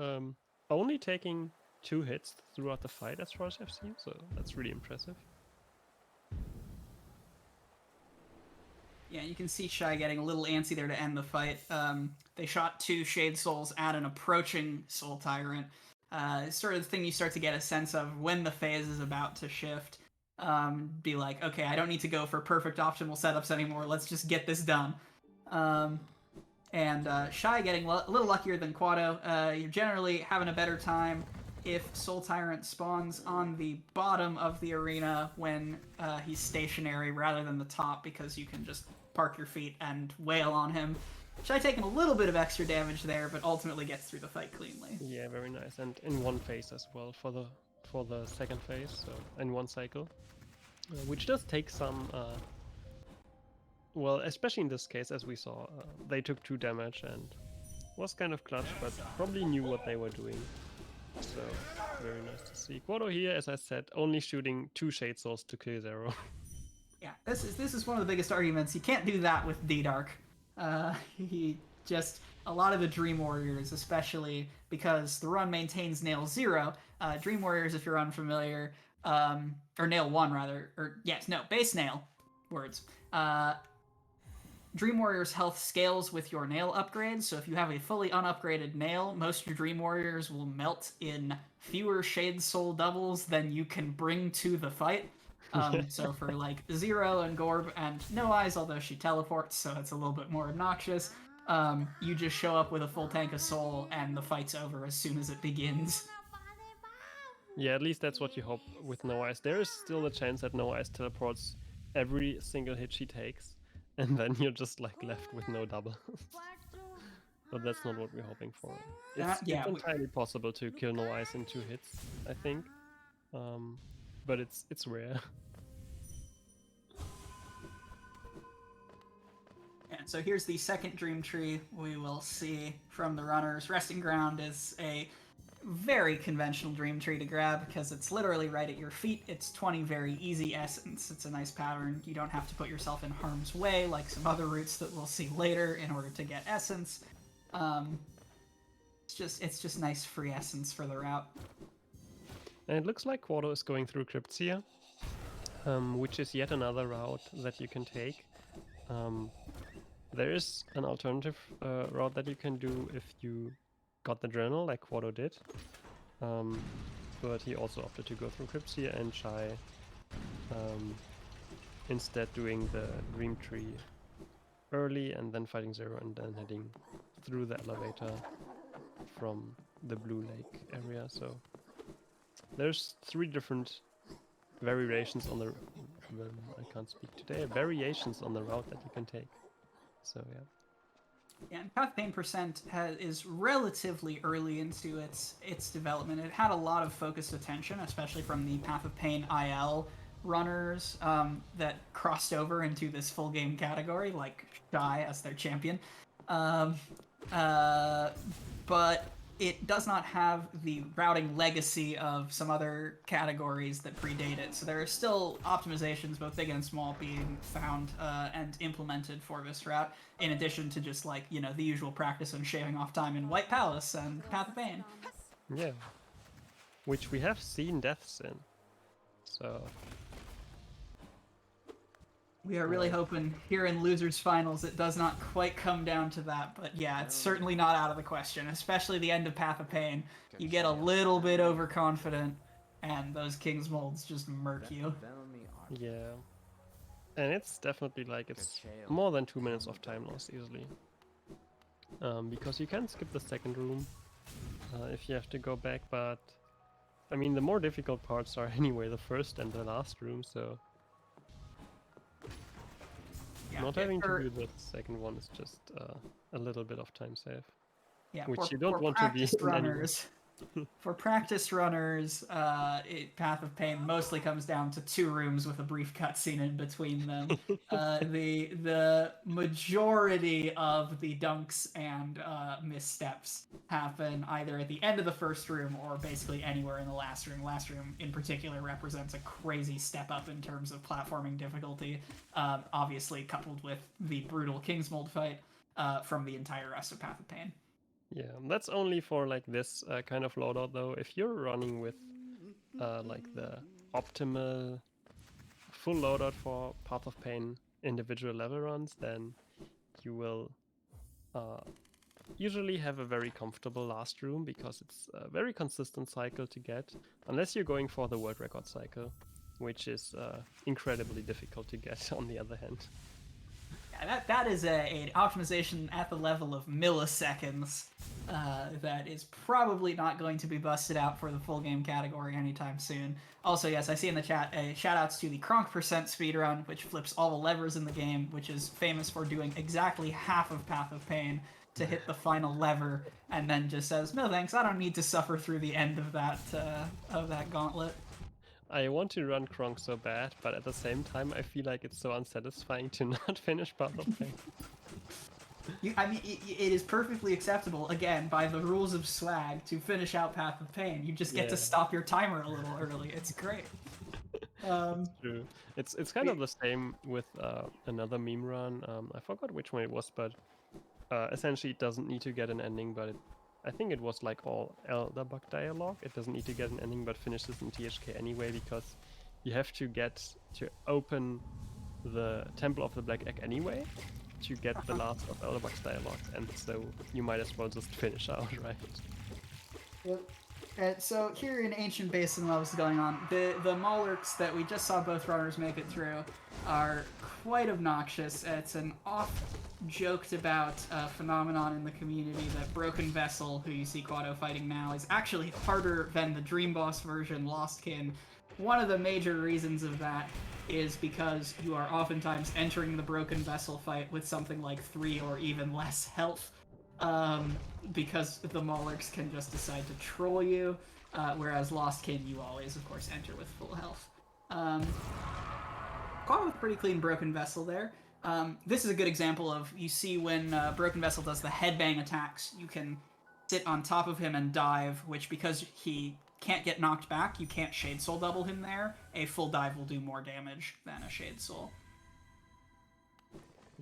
only taking 2 hits throughout the fight as far as I've seen, so that's really impressive. Yeah, you can see Schy getting a little antsy there to end the fight. They shot 2 Shade Souls at an approaching Soul Tyrant. It's sort of the thing you start to get a sense of when the phase is about to shift. Be like, okay, I don't need to go for perfect optimal setups anymore. Let's just get this done. And Schy getting a little luckier than Quado. You're generally having a better time if Soul Tyrant spawns on the bottom of the arena when he's stationary rather than the top, because you can just park your feet and wail on him. Schy taking a little bit of extra damage there, but ultimately gets through the fight cleanly. Yeah, very nice, and in one phase as well for the second phase, so in one cycle, which does take some. Well, especially in this case, as we saw, they took 2 damage and was kind of clutch, but probably knew what they were doing. So very nice to see. Quado here, as I said, only shooting 2 Shade Souls to kill 0. Yeah, this is one of the biggest arguments. You can't do that with D-Dark. He just, a lot of the Dream Warriors, especially because the run maintains Nail 0. Dream Warriors, if you're unfamiliar, or Nail 1 rather, or yes, no, base Nail words. Dream Warrior's health scales with your nail upgrades, so if you have a fully unupgraded nail, most of your Dream Warriors will melt in fewer Shade Soul doubles than you can bring to the fight. So for like Zero and Gorb and No Eyes, although she teleports, so it's a little bit more obnoxious, you just show up with a full tank of soul and the fight's over as soon as it begins. Yeah, at least that's what you hope with No Eyes. There is still a chance that No Eyes teleports every single hit she takes, and then you're just like left with no double. But that's not what we're hoping for. It's entirely possible to kill No Eyes in 2 hits, I think. But it's rare. And so here's the second Dream Tree we will see from the runners. Resting Ground is a very conventional Dream Tree to grab because it's literally right at your feet. It's 20 very easy essence. It's a nice pattern. You don't have to put yourself in harm's way like some other routes that we'll see later in order to get essence. It's just nice free essence for the route. And it looks like Quado is going through Crypts here, which is yet another route that you can take. There is an alternative route that you can do if you got the journal, like Quado did. But he also opted to go through Crypts here, and Schy instead doing the Dream Tree early and then fighting Zero and then heading through the elevator from the Blue Lake area. So there's 3 different variations on the I can't speak today. Variations on the route that you can take. So yeah. Yeah, and Quatopine percent is relatively early into its development. It had a lot of focused attention, especially from the Path of Pain IL runners that crossed over into this full game category, like Schy as their champion. But it does not have the routing legacy of some other categories that predate it. So there are still optimizations, both big and small, being found and implemented for this route, in addition to just like, you know, the usual practice and shaving off time in White Palace and Path of Pain. Yeah. Which we have seen deaths in. So we are really hoping here in Losers Finals it does not quite come down to that, but yeah, it's certainly not out of the question, especially the end of Path of Pain. You get a little bit overconfident, and those King's Molds just murk you. yeah. And it's definitely like it's more than 2 minutes of time loss easily. Because you can skip the second room if you have to go back, but I mean the more difficult parts are anyway the first and the last room, so yeah, not having to do the second one is just a little bit of time save. Yeah, which you don't want to be runners. For practice runners, Path of Pain mostly comes down to 2 rooms with a brief cutscene in between them. The majority of the dunks and missteps happen either at the end of the first room or basically anywhere in the last room. Last room in particular represents a crazy step up in terms of platforming difficulty, obviously coupled with the brutal King's Mold fight from the entire rest of Path of Pain. Yeah, that's only for like this kind of loadout though. If you're running with like the optimal full loadout for Path of Pain individual level runs, then you will uh, usually have a very comfortable last room because it's a very consistent cycle to get, unless you're going for the world record cycle, which is incredibly difficult to get on the other hand. Yeah, that is an optimization at the level of milliseconds that is probably not going to be busted out for the full game category anytime soon. Also, yes, I see in the chat shout outs to the Kronk percent speedrun, which flips all the levers in the game, which is famous for doing exactly half of Path of Pain to hit the final lever, and then just says, "No thanks, I don't need to suffer through the end of that gauntlet." I want to run Kronk so bad, but at the same time, I feel like it's so unsatisfying to not finish Path of Pain. I mean, it is perfectly acceptable, again, by the rules of swag, to finish out Path of Pain. You just get to Yeah. stop your timer a little early. It's great. It's true. It's kind of the same with another meme run. I forgot which one it was, but essentially it doesn't need to get an ending, but I think it was like all Elderbug dialogue. It doesn't need to get an ending, but finishes in THK anyway because you have to get to open the Temple of the Black Egg anyway to get the last of Elderbug's dialogue, and so you might as well just finish out, right? Yep. So here in Ancient Basin, what was going on? The Maulurks that we just saw both runners make it through are quite obnoxious. It's an oft-joked about phenomenon in the community that Broken Vessel, who you see Quado fighting now, is actually harder than the Dream Boss version, Lostkin. One of the major reasons of that is because you are oftentimes entering the Broken Vessel fight with something like 3 or even less health. Because the Maulurks can just decide to troll you, whereas Lostkin, you always, of course, enter with full health. Caught with pretty clean Broken Vessel there. This is a good example of, you see when Broken Vessel does the headbang attacks, you can sit on top of him and dive, which because he can't get knocked back, you can't Shade Soul double him there. A full dive will do more damage than a Shade Soul.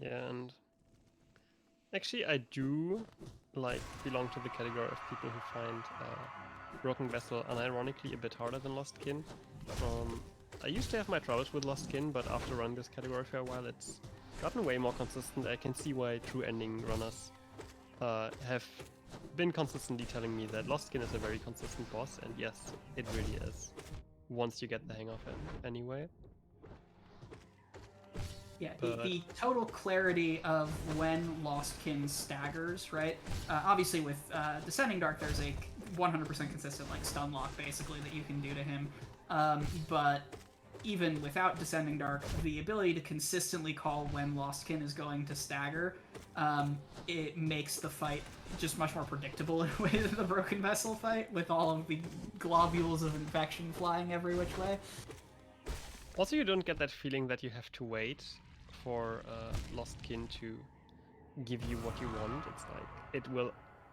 Yeah, and actually, I do like belong to the category of people who find Broken Vessel unironically a bit harder than Lost Kin. I used to have my troubles with Lost Kin, but after running this category for a while, it's gotten way more consistent. I can see why true ending runners have been consistently telling me that Lost Kin is a very consistent boss, and yes, it really is. Once you get the hang of it, anyway. Yeah, But the total clarity of when Lostkin staggers, right? Obviously, with Descending Dark, there's a 100% consistent like stun lock basically that you can do to him. But even without Descending Dark, the ability to consistently call when Lostkin is going to stagger, it makes the fight just much more predictable with the Broken Vessel fight, with all of the globules of infection flying every which way. also, you don't get that feeling that you have to wait for Lost Kin to give you what you want. It's like it will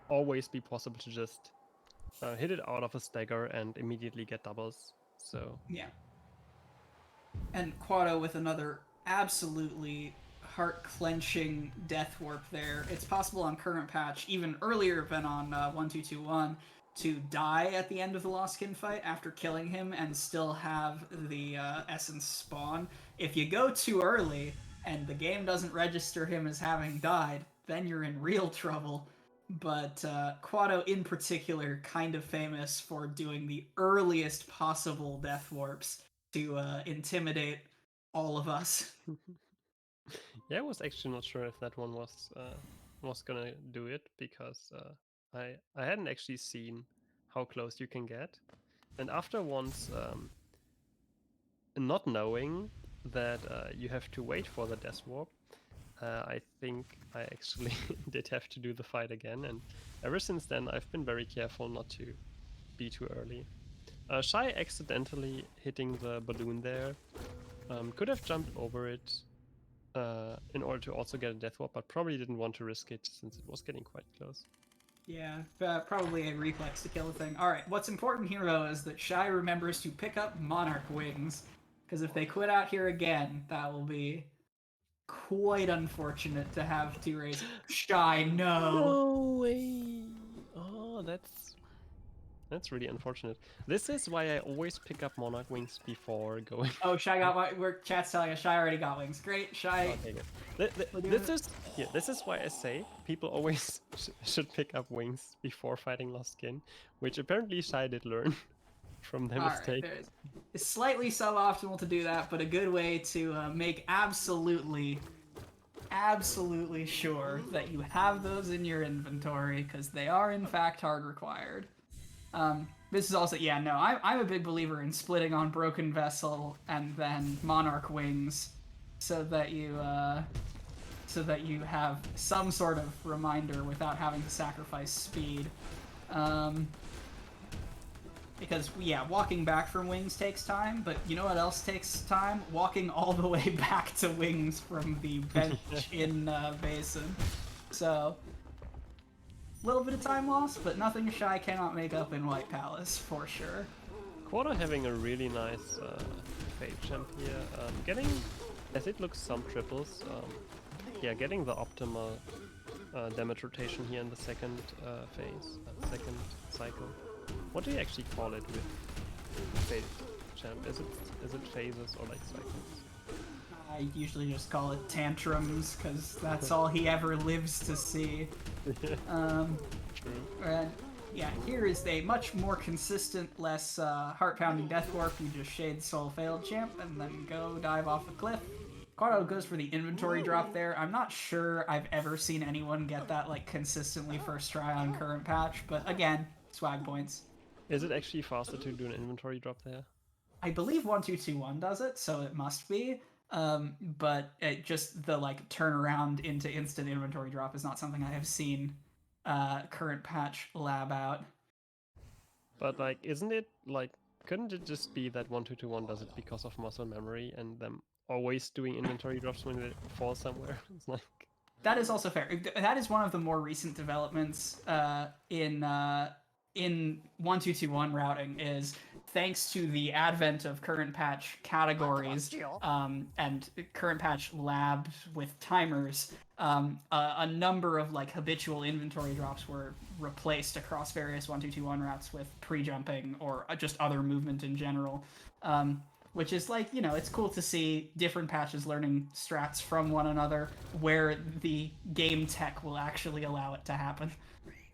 always be possible to just hit it out of a stagger and immediately get doubles. So yeah. And Quado with another absolutely heart-clenching death warp there. It's possible on current patch, even earlier than on 1221, to die at the end of the Lost Skin fight after killing him and still have the essence spawn. If you go too early and the game doesn't register him as having died, then you're in real trouble. But Quado in particular, kind of famous for doing the earliest possible death warps to intimidate all of us. yeah, I was actually not sure if that one was gonna do it because I hadn't actually seen how close you can get, and after once not knowing that you have to wait for the death warp, I think I actually did have to do the fight again, and ever since then I've been very careful not to be too early. Schy accidentally hitting the balloon there, could have jumped over it in order to also get a death warp, but probably didn't want to risk it since it was getting quite close. Yeah, probably a reflex to kill the thing. Alright, what's important here, though, is that Schy remembers to pick up Monarch Wings, because if they quit out here again, that will be quite unfortunate to have to raise. Schy, no! No way! that's really unfortunate. This is why I always pick up Monarch Wings before going. Oh, Schy got we're chat's telling us Schy already got wings. Great, Schy. Okay, good. This is why I say people always should pick up wings before fighting Lost Kin, which apparently Schy did learn from their All right, mistake. it's slightly suboptimal to do that, but a good way to make absolutely sure that you have those in your inventory, because they are in fact hard required. This is also, yeah, no, I'm a big believer in splitting on Broken Vessel and then Monarch Wings, so that you have some sort of reminder without having to sacrifice speed. Because, yeah, walking back from Wings takes time, but you know what else takes time? Walking all the way back to Wings from the bench in Basin. So, a little bit of time lost, but nothing Schy cannot make up in White Palace, for sure. Quata having a really nice fade champ here. Getting, as it looks, some triples. Yeah, getting the optimal damage rotation here in the second phase, second cycle. What do you actually call it with fade champ? Is it phases or like cycles? I usually just call it tantrums, because that's all he ever lives to see. True. And yeah, here is a much more consistent, less heart-pounding Death Warp. You just Shade Soul Failed Champ, and then go dive off the cliff. Quato goes for the inventory drop there. I'm not sure I've ever seen anyone get that like consistently first try on current patch, but again, swag points. Is it actually faster to do an inventory drop there? I believe 1221 does it, so it must be. But just the like turnaround into instant inventory drop is not something I have seen current patch lab out. But like, isn't it like, couldn't it just be that 1221 does it because of muscle memory and them always doing inventory drops when they fall somewhere? It's like, that is also fair. That is one of the more recent developments in 1221 routing, is thanks to the advent of current patch categories and current patch labs with timers, a number of like habitual inventory drops were replaced across various 1221 routes with pre-jumping or just other movement in general. Which is like, you know, it's cool to see different patches learning strats from one another where the game tech will actually allow it to happen.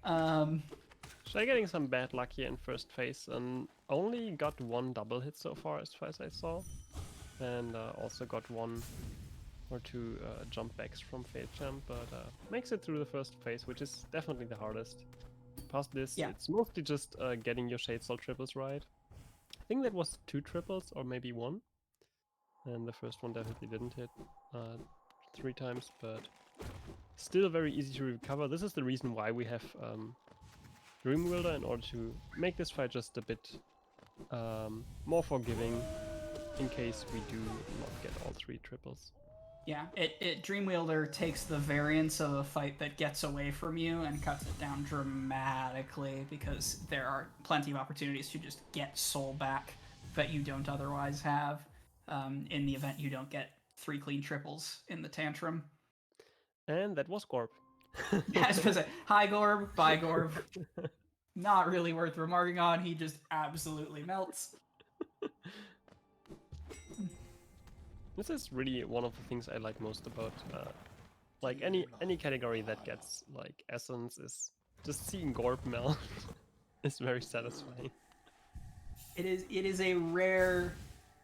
Schy getting some bad luck here in first phase and only got one double hit so far as I saw. And also got one or two jump backs from Fade Champ, but makes it through the first phase, which is definitely the hardest. Past this, Yeah. it's mostly just getting your Shade Soul triples right. I think that was 2 triples or maybe 1. And the first one definitely didn't hit 3 times, but still very easy to recover. This is the reason why we have Dream Wielder, in order to make this fight just a bit more forgiving in case we do not get all 3 triples. Yeah, Dream Wielder takes the variance of a fight that gets away from you and cuts it down dramatically, because there are plenty of opportunities to just get soul back that you don't otherwise have in the event you don't get 3 clean triples in the tantrum. And that was Gorb. Yeah, I was gonna say, hi Gorb, bye Gorb. Not really worth remarking on, he just absolutely melts. This is really one of the things I like most about like any category that gets like essence, is just seeing Gorb melt is very satisfying. It is a rare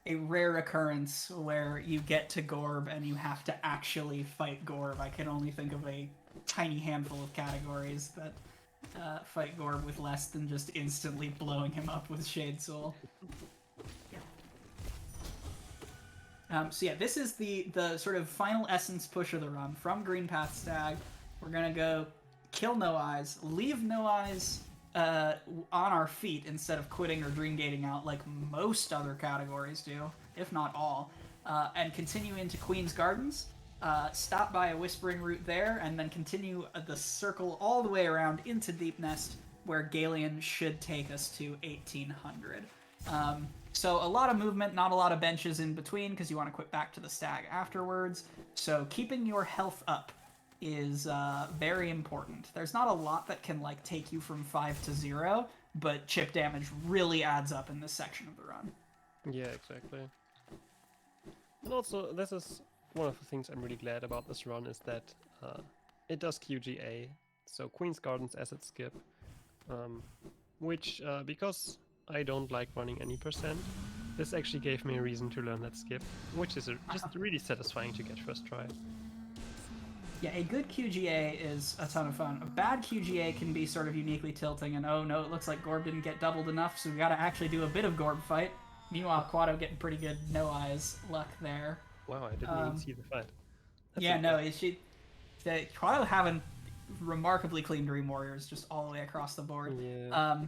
occurrence where you get to Gorb and you have to actually fight Gorb. I can only think of a tiny handful of categories that fight Gorb with less than just instantly blowing him up with Shade Soul. So yeah, this is the sort of final essence push of the run from Green Path Stag. We're gonna go kill No Eyes, leave No Eyes on our feet instead of quitting or dream gating out like most other categories do, if not all, and continue into Queen's Gardens, stop by a Whispering Root there, and then continue the circle all the way around into Deep Nest, where Galeon should take us to 1800. So a lot of movement, not a lot of benches in between, because you want to quit back to the Stag afterwards. So keeping your health up is very important. There's not a lot that can like take you from 5 to 0, but chip damage really adds up in this section of the run. Yeah, exactly. And also, this is one of the things I'm really glad about this run is that it does QGA, so Queen's Gardens Acid Skip, which, because I don't like running any percent, this actually gave me a reason to learn that skip, which is just really satisfying to get first try. Yeah, a good QGA is a ton of fun. A bad QGA can be sort of uniquely tilting, and oh no, it looks like Gorb didn't get doubled enough, so we gotta actually do a bit of Gorb fight. Meanwhile, Quado getting pretty good no eyes luck there. Wow, I didn't even see the fight. That's yeah, no, Quado having remarkably clean Dream Warriors just all the way across the board. Yeah.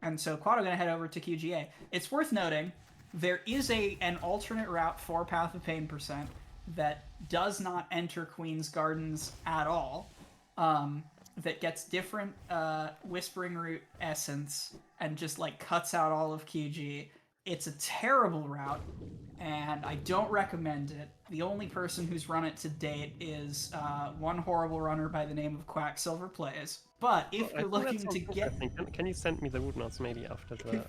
And so Quado gonna head over to QGA. It's worth noting there is an alternate route for Path of Pain percent that does not enter Queen's Gardens at all. That gets different Whispering Root essence and just like cuts out all of QG. It's a terrible route, and I don't recommend it. The only person who's run it to date is one horrible runner by the name of Quacksilver Plays. But if you're looking to get, can you send me the root notes maybe after the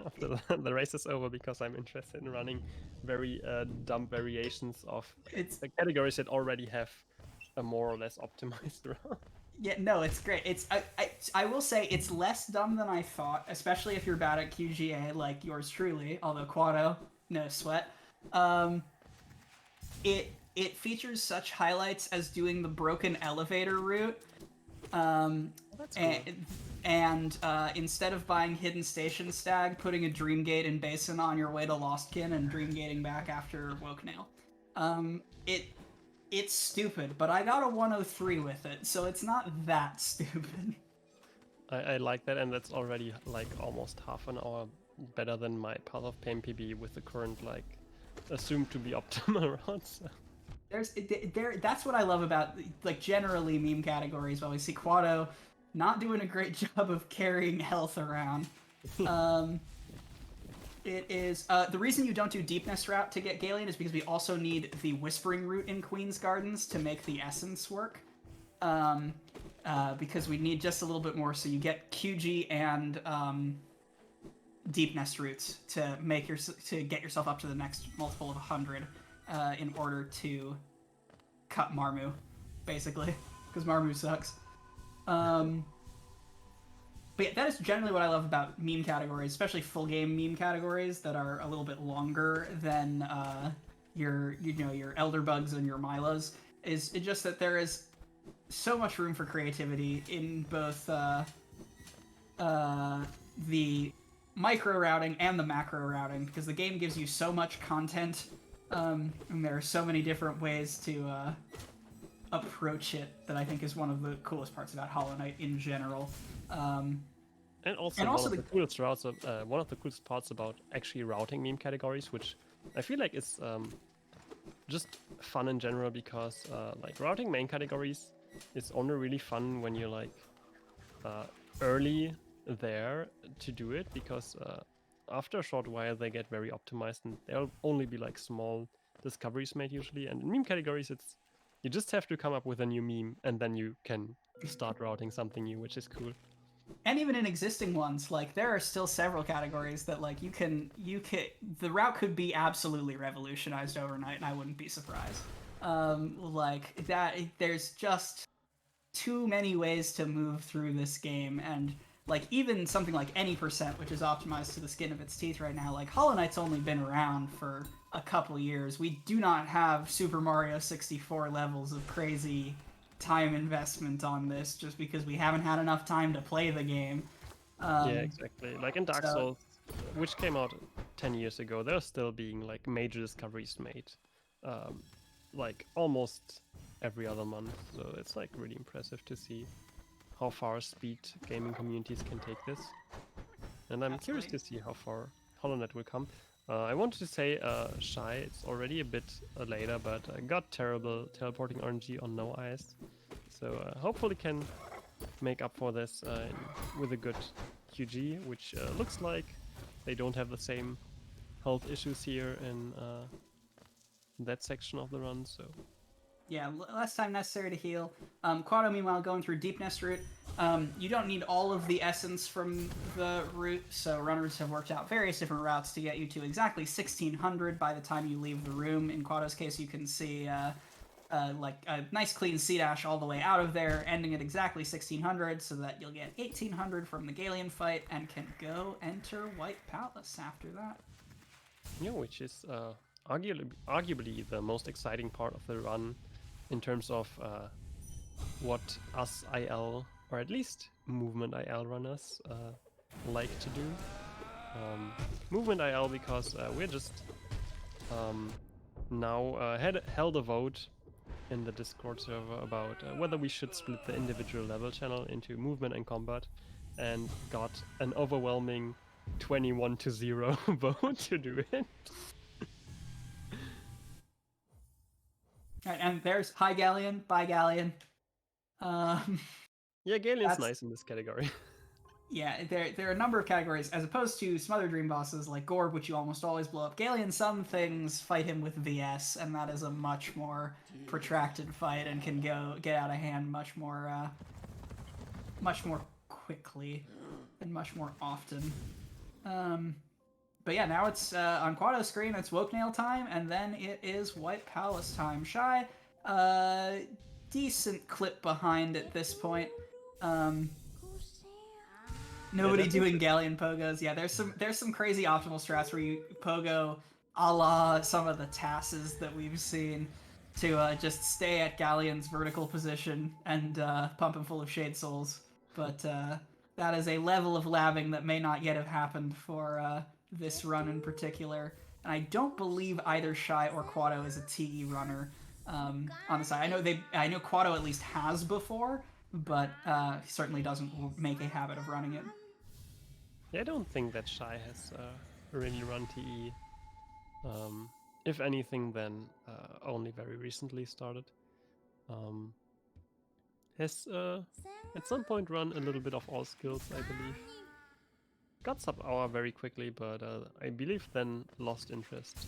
after the race is over, because I'm interested in running very dumb variations of the categories that already have a more or less optimized route. Yeah, no, it's great. I will say it's less dumb than I thought, especially if you're bad at QGA like yours truly. Although Quado, no sweat. It features such highlights as doing the broken elevator route. That's cool. And instead of buying Hidden Station Stag, putting a Dreamgate in Basin on your way to Lostkin and Dreamgating back after Wokenail. It's stupid, but I got a 103 with it, so it's not that stupid. I like that, and that's already like almost half an hour better than my Path of Pain PB with the current like assumed to be optimal routes. That's what I love about like generally meme categories. While we see Quado not doing a great job of carrying health around. It is the reason you don't do Deepness route to get Galleon is because we also need the Whispering route in Queen's Gardens to make the essence work. Because we need just a little bit more, so you get QG and Deepness routes to get yourself up to the next multiple of 100 in order to cut Marmu, basically, because Marmu sucks. But yeah, that is generally what I love about meme categories, especially full game meme categories that are a little bit longer than your Elder Bugs and your Milas. Is it just that there is so much room for creativity in both the micro routing and the macro routing, because the game gives you so much content, and there are so many different ways to approach it that I think is one of the coolest parts about Hollow Knight in general. And also one of the coolest routes one of the coolest parts about actually routing meme categories, which I feel like is just fun in general, because like routing main categories is only really fun when you're like early there to do it, because after a short while they get very optimized and there'll only be like small discoveries made usually. And in meme categories, you just have to come up with a new meme and then you can start routing something new, which is cool. And even in existing ones, like there are still several categories that like you can the route could be absolutely revolutionized overnight, and I wouldn't be surprised. Like that, there's just too many ways to move through this game, and like even something like any percent, which is optimized to the skin of its teeth right now. Like Hollow Knight's only been around for a couple years. We do not have Super Mario 64 levels of crazy time investment on this, just because we haven't had enough time to play the game. Yeah, exactly. Like in Dark Souls, which came out 10 years ago, there's still being like major discoveries made, like almost every other month. So it's like really impressive to see how far speed gaming communities can take this. And I'm curious to see how far Hollow Knight will come. I wanted to say Schy, it's already a bit later, but I got terrible teleporting RNG on no eyes. So hopefully can make up for this with a good QG, which looks like they don't have the same health issues here in that section of the run. So Yeah, less time necessary to heal. Quado, meanwhile, going through Deep Nest route. You don't need all of the essence from the route, so runners have worked out various different routes to get you to exactly 1600 by the time you leave the room. In Quado's case, you can see like a nice clean sea dash all the way out of there, ending at exactly 1600, so that you'll get 1800 from the Galeon fight and can go enter White Palace after that. Yeah, which is arguably the most exciting part of the run in terms of what us IL, or at least movement IL runners, like to do. Movement IL because we're just now held a vote in the Discord server about whether we should split the individual level channel into movement and combat, and got an overwhelming 21-0 vote to do it. Right, and there's Hi Galleon, Bye Galleon. Yeah, Galeon's nice in this category. Yeah, there are a number of categories, as opposed to some other Dream bosses like Gorb, which you almost always blow up. Galeon, some things fight him with VS, and that is a much more protracted fight and can get out of hand much more quickly and much more often. But yeah, now it's on Quado's screen, it's Woke Nail time, and then it is White Palace time. Schy, decent clip behind at this point. Nobody doing Galleon pogos. Yeah, there's some crazy optimal strats where you pogo a la some of the tasses that we've seen to just stay at Galleon's vertical position and pump him full of Shade Souls. But that is a level of labbing that may not yet have happened for this run in particular. And I don't believe either Schy or Quado is a TE runner on the side. I know Quado at least has before, but certainly doesn't make a habit of running it. Yeah, I don't think that Schy has really run TE. If anything, then only very recently started. Has at some point run a little bit of all skills, I believe. Got sub-hour very quickly, but I believe then lost interest.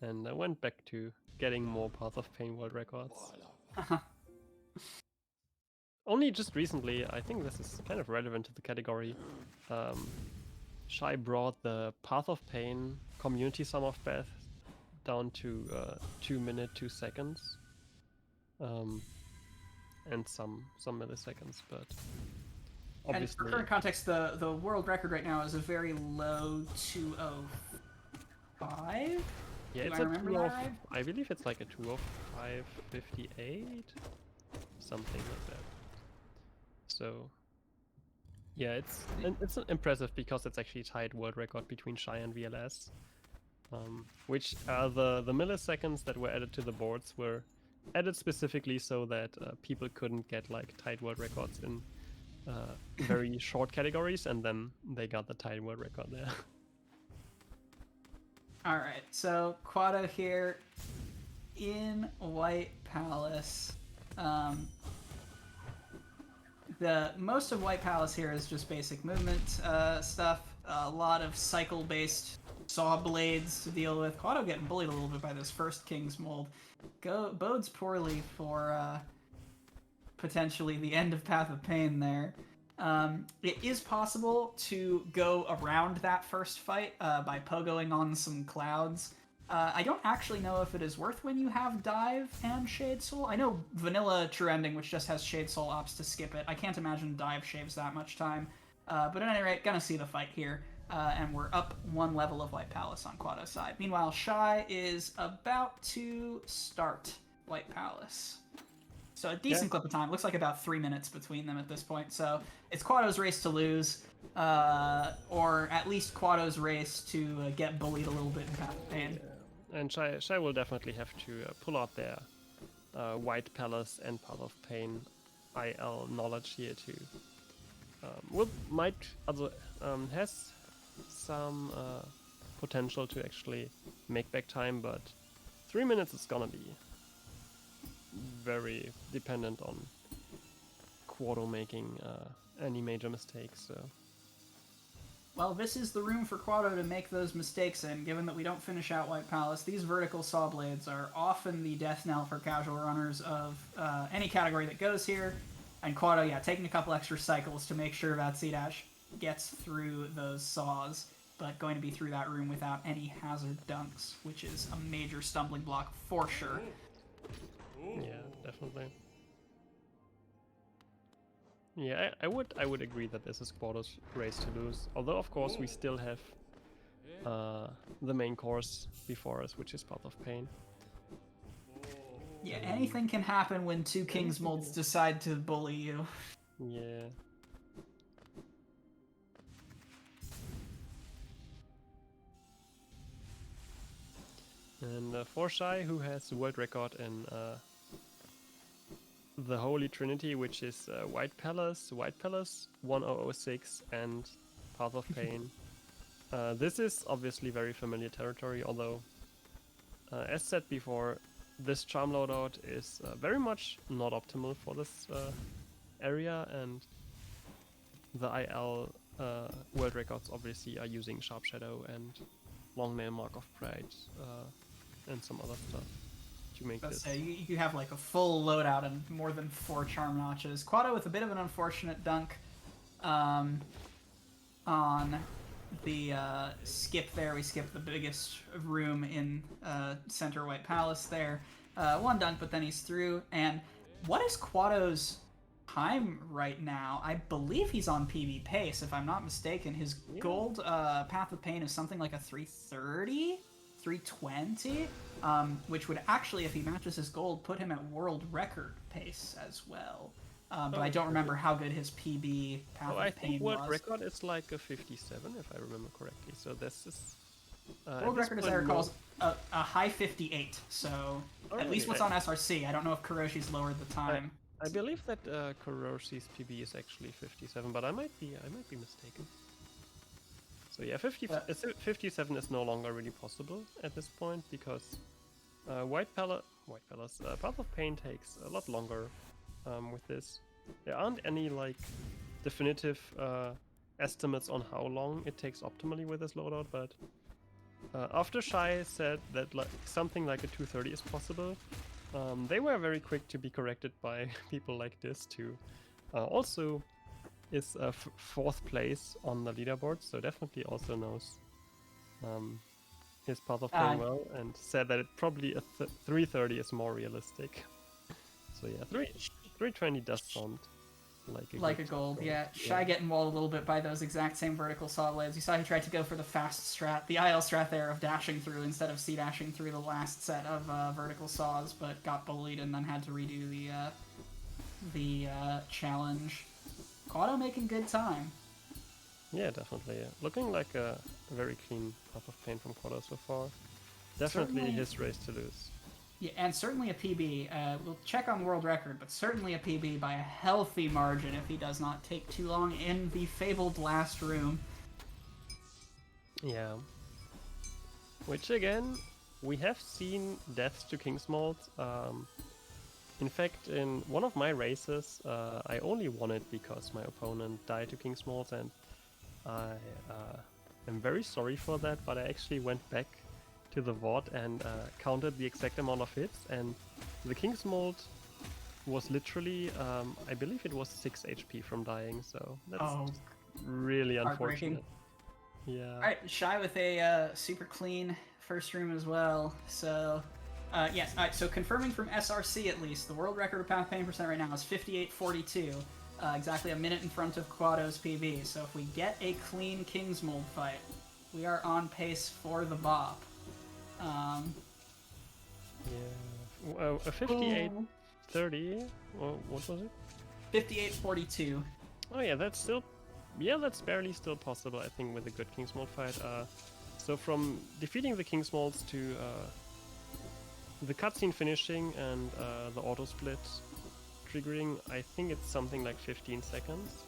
And I went back to getting more Path of Pain world records. Only just recently, I think this is kind of relevant to the category, Schy brought the Path of Pain community sum of Path down to 2 minutes 2 seconds. And some milliseconds, but obviously... And for current context, the world record right now is a very low 205. Yeah, it's a 205. I believe it's like a 205.58, something like that. So yeah, it's impressive because it's actually tied world record between Schy and VLS, which the milliseconds that were added to the boards were added specifically so that people couldn't get like tied world records in very short categories, and then they got the tied world record there. All right, so Quado here in White Palace. The most of White Palace here is just basic movement stuff. A lot of cycle-based saw blades to deal with. Quado getting bullied a little bit by this first King's Mold. Bodes poorly for potentially the end of Path of Pain there. It is possible to go around that first fight by pogoing on some clouds. I don't actually know if it is worth when you have Dive and Shade Soul. I know Vanilla True Ending, which just has Shade Soul, opts to skip it. I can't imagine Dive shaves that much time. But at any rate, gonna see the fight here. And we're up one level of White Palace on Quado's side. Meanwhile, Schy is about to start White Palace. So a decent clip of time. Looks like about 3 minutes between them at this point. So it's Quado's race to lose, or at least Quado's race to get bullied a little bit in Path of Pain. Yeah. And Schy will definitely have to pull out their White Palace and Path of Pain IL knowledge here too. Has some potential to actually make back time, but 3 minutes is gonna be very dependent on Quado making any major mistakes. So Well, this is the room for Quado to make those mistakes in, given that we don't finish out White Palace. These vertical saw blades are often the death knell for casual runners of any category that goes here. And Quado, yeah, taking a couple extra cycles to make sure that C-Dash gets through those saws, but going to be through that room without any hazard dunks, which is a major stumbling block for sure. Yeah, definitely. Yeah, I would agree that this is Quado's race to lose. Although of course we still have the main course before us, which is Path of Pain. Yeah, anything can happen when two King's Molds decide to bully you. Yeah. And for Schy, who has the world record in the Holy Trinity, which is White Palace, 1006, and Path of Pain. This is obviously very familiar territory, although, as said before, this charm loadout is very much not optimal for this area, and the IL world records obviously are using Sharp Shadow and Long Nail Mark of Pride and some other stuff to make this. You have like a full loadout and more than 4 charm notches. Quado with a bit of an unfortunate dunk on the skip there. We skipped the biggest room in Center White Palace there. 1 dunk, but then he's through. And what is Quado's time right now? I believe he's on PB pace, if I'm not mistaken. His gold Path of Pain is something like a 330? 320, which would actually, if he matches his gold, put him at world record pace as well. But I don't remember how good his PB Path of Pain was. I think world record is like a 57, if I remember correctly. So this is... world record, as I recall, is a high 58. So at least what's on SRC. I don't know if Kuroshi's lowered the time. I believe that Kuroshi's PB is actually 57, but I might be mistaken. So yeah, 57 is no longer really possible at this point because Path of Pain takes a lot longer with this. There aren't any like definitive estimates on how long it takes optimally with this loadout, but after Schy said that like something like a 230 is possible, they were very quick to be corrected by people like this too. Also is 4th place on the leaderboard, so definitely also knows his Path of Pain well, and said that it probably a 330 is more realistic. So yeah, 320 does sound like a gold. Yeah. Schy getting walled a little bit by those exact same vertical saw blades. You saw he tried to go for the fast strat, the IL strat there of dashing through instead of C-dashing through the last set of vertical saws, but got bullied and then had to redo the challenge. Quado making good time. Yeah, definitely. Yeah. Looking like a very clean Path of Pain from Quado so far. Definitely his race to lose. Yeah, and certainly a PB. We'll check on world record, but certainly a PB by a healthy margin if he does not take too long in the fabled last room. Yeah. Which again, we have seen deaths to King's Mold. In fact, in one of my races, I only won it because my opponent died to King's Mold, and I am very sorry for that, but I actually went back to the VOD and counted the exact amount of hits, and the King's Mold was literally, I believe it was 6 HP from dying, so that's really unfortunate. Yeah. Alright, Schy with a super clean first room as well, so... yes, alright, so confirming from SRC at least, the world record of Path Pain % right now is 58.42, exactly a minute in front of Quado's PB. So if we get a clean King's Mold fight, we are on pace for the bop. Yeah, a 58.30, well, what was it? 58.42. Oh yeah, that's barely still possible, I think, with a good King's Mold fight. So from defeating the King's Molds to the cutscene finishing and the auto split triggering, I think it's something like 15 seconds.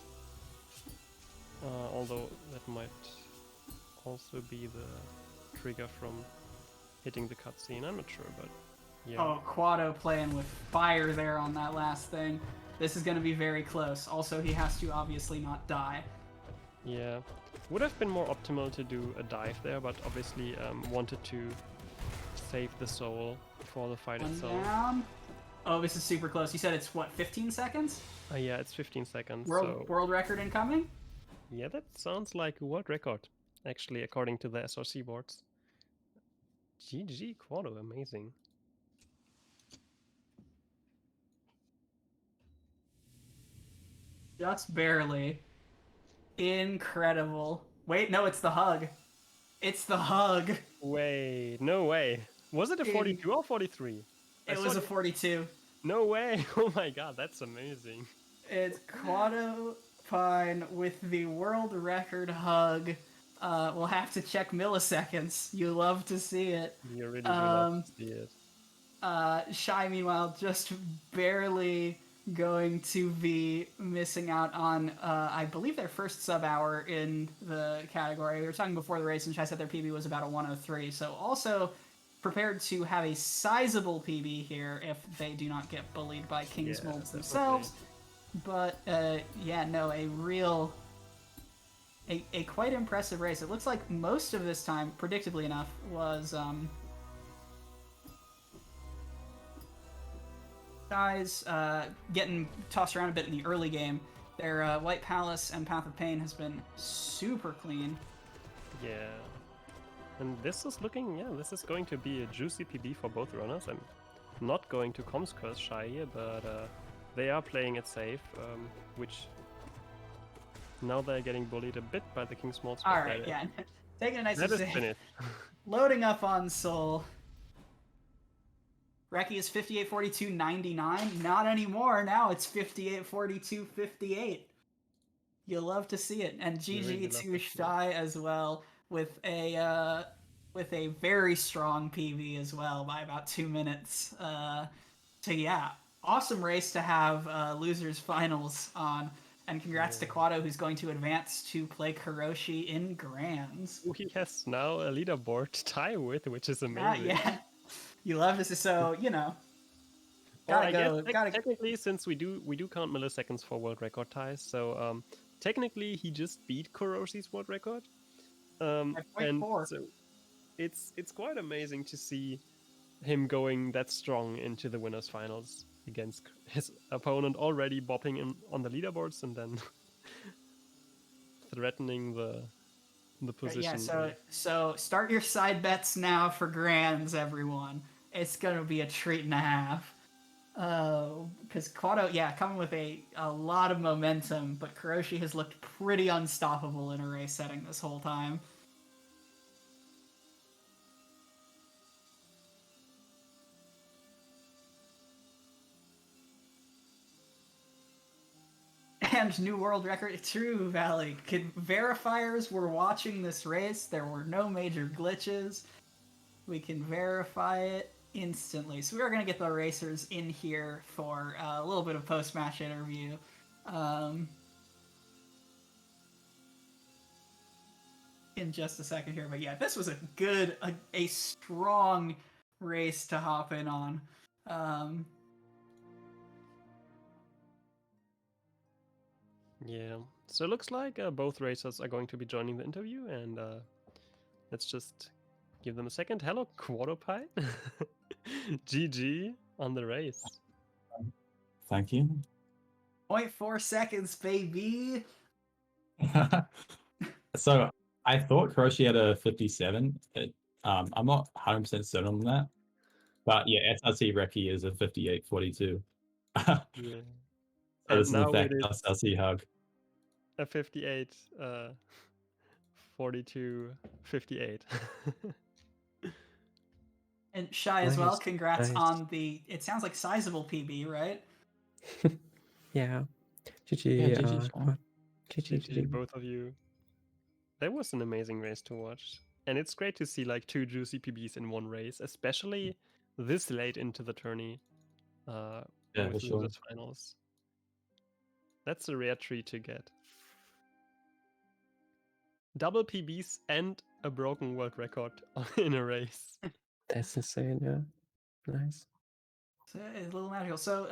Although that might also be the trigger from hitting the cutscene, I'm not sure, but yeah. Oh, Quado playing with fire there on that last thing. This is going to be very close. Also, he has to obviously not die. Yeah, would have been more optimal to do a dive there, but obviously wanted to save the soul for the fight One itself. down. Oh, this is super close. You said it's what, 15 seconds? Yeah, it's 15 seconds. World record incoming? Yeah, that sounds like a world record, actually, according to the SRC boards. GG, Quado, amazing. Just barely. Incredible. Wait, no, it's the hug. It's the hug. Wait, no way. Was it a 42 or 43? It was a 42. No way! Oh my god, that's amazing. It's Quatopine with the world record hug. We'll have to check milliseconds. You love to see it. You really do love to see it. Schy, meanwhile, just barely going to be missing out on, I believe, their first sub hour in the category. We were talking before the race, and Schy said their PB was about a 103. So also prepared to have a sizable PB here if they do not get bullied by King's Molds themselves. But yeah, no, a quite impressive race. It looks like most of this time, predictably enough, was guys getting tossed around a bit in the early game. Their White Palace and Path of Pain has been super clean. Yeah. And this is looking, this is going to be a juicy PB for both runners. I'm not going to comms curse Schy here, but they are playing it safe, which now they're getting bullied a bit by the King's Molds. Alright, yeah. Taking it nice and safe. Finished. Loading up on Soul. Reki is 58-42-99. Not anymore. Now it's 58-42-58. You love to see it. And GG to Schy as well with a very strong PV as well by about 2 minutes. So yeah, awesome race to have losers finals on. And congrats to Quado, who's going to advance to play Kuroshi in Grands. Who he has now a leaderboard to tie with, which is amazing. Yeah. You love to see, so, you know. Technically, since we do count milliseconds for world record ties, so technically he just beat Kuroshi's world record. And so it's quite amazing to see him going that strong into the winners finals against his opponent already bopping in on the leaderboards and then threatening the position. Yeah, so start your side bets now for Grands, everyone. It's gonna be a treat and a half. Because Quado, coming with a lot of momentum, but Kuroshi has looked pretty unstoppable in a race setting this whole time. And new world record. True, Valley. Verifiers were watching this race. There were no major glitches. We can verify it instantly. So we are going to get the racers in here for a little bit of post-match interview. In just a second here. But yeah, this was a strong race to hop in on. Yeah, so it looks like both racers are going to be joining the interview, and let's just give them a second. Hello, Quatopine. GG on the race. Thank you. 0.4 seconds, baby. So I thought Kuroshi had a 57. I'm not 100% certain on that. But yeah, SRC Reki is a 58-42. Yeah. So this is in fact SRC hug. A 58, 42, 58. And Schy as well, congrats on the, it sounds like sizable PB, right? Yeah. GG. GG, both of you. That was an amazing race to watch. And it's great to see like 2 juicy PBs in one race, especially this late into the tourney. With losers finals. That's a rare treat to get. Double PBs and a broken world record in a race. That's insane, yeah. Nice. So, it's a little magical. So,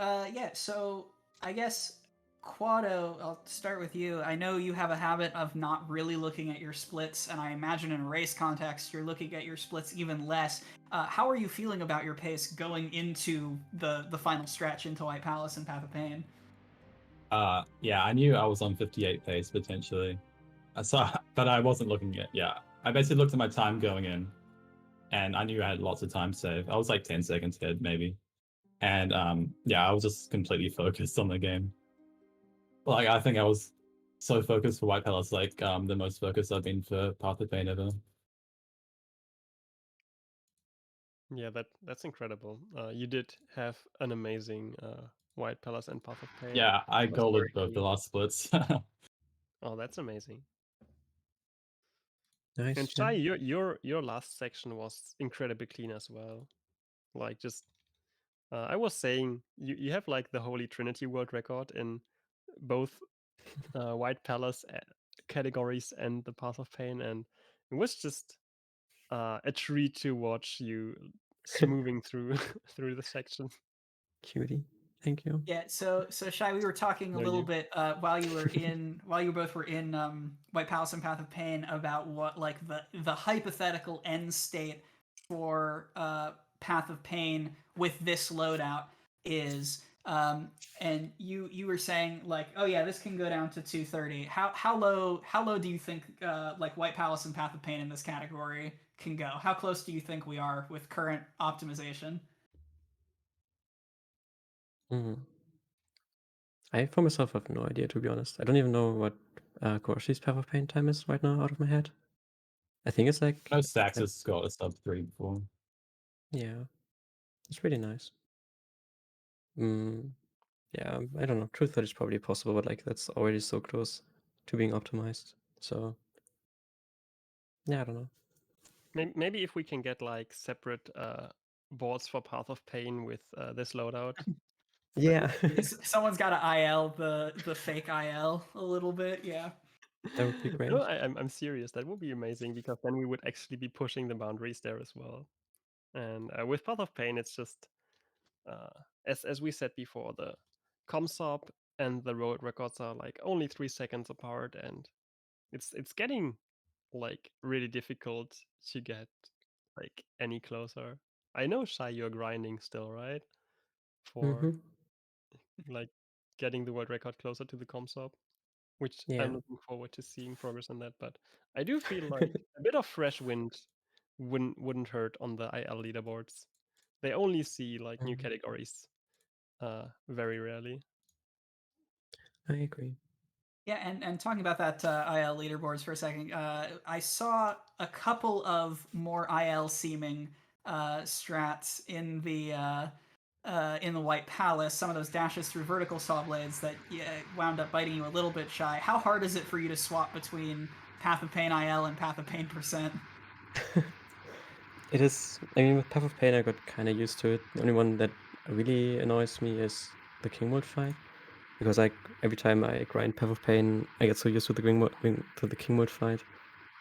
so I guess Quado, I'll start with you. I know you have a habit of not really looking at your splits, and I imagine in a race context, you're looking at your splits even less. How are you feeling about your pace going into the final stretch into White Palace and Path of Pain? Yeah, I knew I was on 58 pace potentially. But I wasn't looking at, yeah. I basically looked at my time going in, and I knew I had lots of time saved. I was like 10 seconds ahead, maybe. And yeah, I was just completely focused on the game. Like, I think I was so focused for White Palace, like the most focused I've been for Path of Pain ever. Yeah, that's incredible. You did have an amazing White Palace and Path of Pain. Yeah, I That's golded very both the clean. last splits. Oh, that's amazing. Nice. And Yeah. Schy, your last section was incredibly clean as well. Like just I was saying you have like the Holy Trinity world record in both White Palace categories and the Path of Pain, and it was just a treat to watch you smoothing through through the section. Cutie. Thank you. Yeah, so Schy, we were talking a No, little you. bit while you both were in White Palace and Path of Pain about what like the hypothetical end state for Path of Pain with this loadout is. And you were saying like, oh yeah, this can go down to 230. How low do you think like White Palace and Path of Pain in this category can go? How close do you think we are with current optimization? Mm. I for myself have no idea, to be honest. I don't even know what Kuroshi's Path of Pain time is right now out of my head. I think it's like, No Stacks has got a sub 3 before. yeah, it's really nice. Yeah, I don't know. Truth that is probably possible, but like that's already so close to being optimized. So yeah, I don't know. Maybe if we can get like separate boards for Path of Pain with this loadout. Yeah, Someone's got to IL the fake IL a little bit, yeah. that would be great. No, I'm serious. That would be amazing because then we would actually be pushing the boundaries there as well. And with Path of Pain, it's just as we said before, the comsop and the road records are like only 3 seconds apart, and it's getting like really difficult to get like any closer. I know Shy, you're grinding still, right? For Mm-hmm. like getting the world record closer to the comsop, which Yeah. I'm looking forward to seeing progress on that. But I do feel like a bit of fresh wind wouldn't hurt on the IL leaderboards. They only see like new Mhm. categories very rarely. I agree. Yeah, and talking about that IL leaderboards for a second, I saw a couple of more IL seeming strats in the White Palace. Some of those dashes through vertical saw blades that wound up biting you a little bit shy. How hard is it for you to swap between Path of Pain IL and Path of Pain %? It is. I mean, with Path of Pain, I got kind of used to it. The only one that really annoys me is the King Mold fight, because like every time I grind Path of Pain, I get so used to the King Mold fight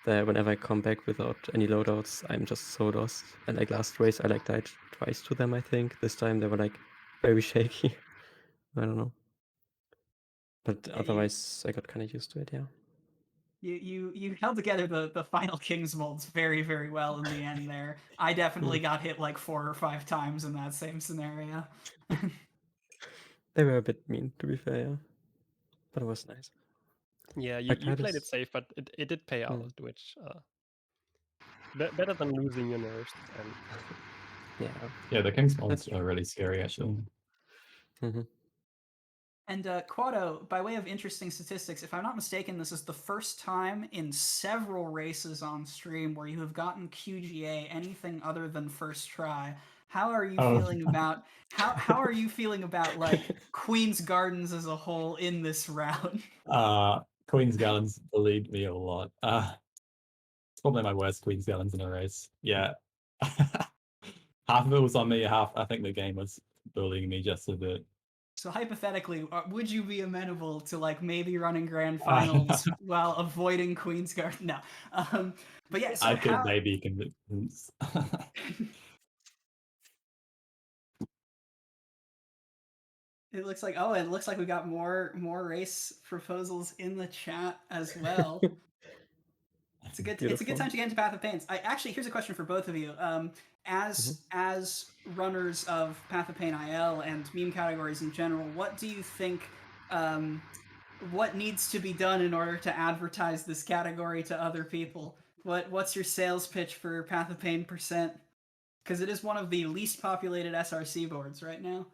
that whenever I come back without any loadouts, I'm just so lost. And like last race, I like died twice to them. I think this time they were like very shaky. I don't know, but Yeah, otherwise, I got kind of used to it. Yeah. you held together the final King's molds very, very well in the end there. I definitely got hit like 4 or 5 times in that same scenario. They were a bit mean, to be fair, yeah. But it was nice. Yeah, Like you played it Titus. safe, but it did pay Mm. out, which better than losing your nerves. And Yeah. Yeah, the King's That's Molds true. are really scary, actually. Mm-hmm. And Quado, by way of interesting statistics, if I'm not mistaken, this is the first time in several races on stream where you have gotten QGA anything other than first try. How are you Oh. feeling about how are you feeling about like Queen's Gardens as a whole in this round? Queen's Gallons bullied me a lot. It's probably my worst Queen's Gallons in a race. Yeah. Half of it was on me, half I think the game was bullying me just a bit. So hypothetically, would you be amenable to like maybe running grand finals while avoiding Queen's Garden? No. But yeah, so I could how maybe convince. It looks like we got more race proposals in the chat as well. It's a good time to get into Path of Pains. Here's a question for both of you. As runners of Path of Pain IL and meme categories in general, what do you think? What needs to be done in order to advertise this category to other people? What's your sales pitch for Path of Pain %? Because it is one of the least populated SRC boards right now.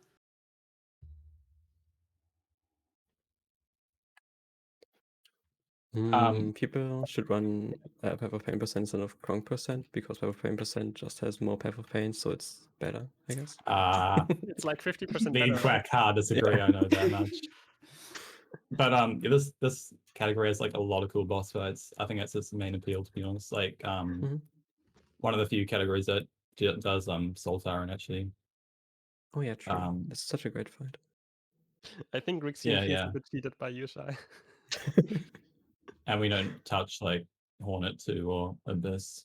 People should run Path of Pain % instead of Kronk % because Path of Pain % just has more Path of Pain, so it's better, I guess. It's like 50% Me and better. Quack hard disagree. I know that much. But this category has like a lot of cool boss fights. I think that's its main appeal, to be honest. Like one of the few categories that does Soul Tyrant actually. Oh yeah, true. It's such a great fight. I think Rixian feels a bit cheated by you, Schy. And we don't touch like Hornet 2 or Abyss.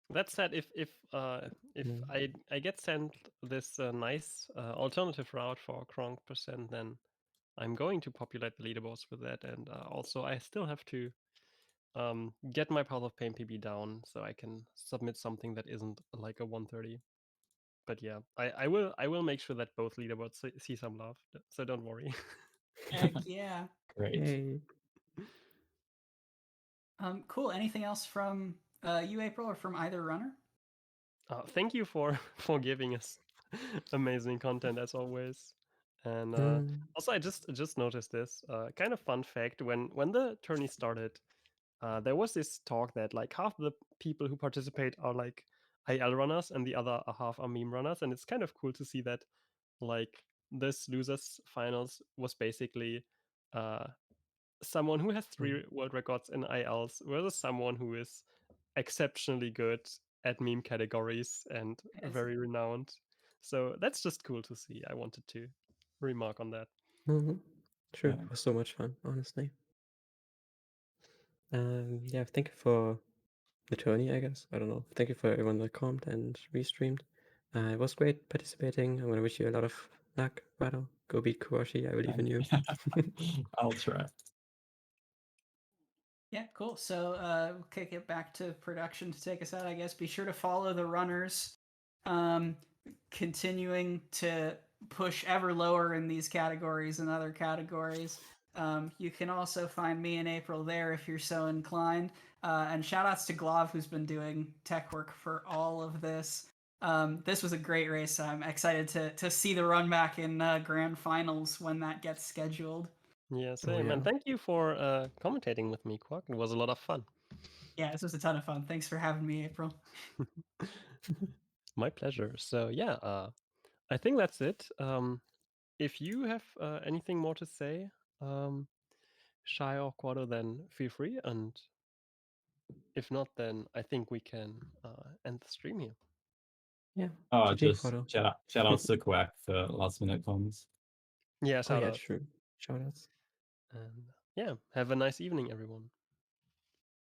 That said, if I get sent this nice alternative route for Kronk %, then I'm going to populate the leaderboards with that, and also I still have to get my Path of Pain PB down so I can submit something that isn't like a 130. But yeah, I will make sure that both leaderboards see some love, so don't worry. Heck yeah! Great. Yay. Cool. Anything else from you, April, or from either runner? Thank you for giving us amazing content as always. And also, I just noticed this kind of fun fact. When the tourney started, there was this talk that like half the people who participate are like IL runners and the other half are meme runners, and it's kind of cool to see that like this losers finals was basically someone who has 3 world records in ILs versus someone who is exceptionally good at meme categories and very renowned. So that's just cool to see. I wanted to remark on that. Sure, it was so much fun, honestly. Yeah, thank you for the tourney, I guess. I don't know. Thank you for everyone that commented and restreamed. It was great participating. I'm gonna wish you a lot of luck, Rado. Go beat Kuroshi. I believe in you. I'll try. Yeah, cool. So we'll kick it back to production to take us out, I guess. Be sure to follow the runners, continuing to push ever lower in these categories and other categories. You can also find me and April there if you're so inclined. And shout outs to Glov, who's been doing tech work for all of this. This was a great race. I'm excited to see the run back in grand finals when that gets scheduled. Yeah, same. And thank you for commentating with me, Quack. It was a lot of fun. Yeah, this was a ton of fun. Thanks for having me, April. My pleasure. So yeah, I think that's it. If you have anything more to say, Schy or Quado, then feel free. And if not, then I think we can end the stream here. Yeah. Oh, GG, just Quado. shout out to Quack for last minute comms. Yeah, shout Oh yeah, out. true. Shout outs. And yeah, have a nice evening, everyone.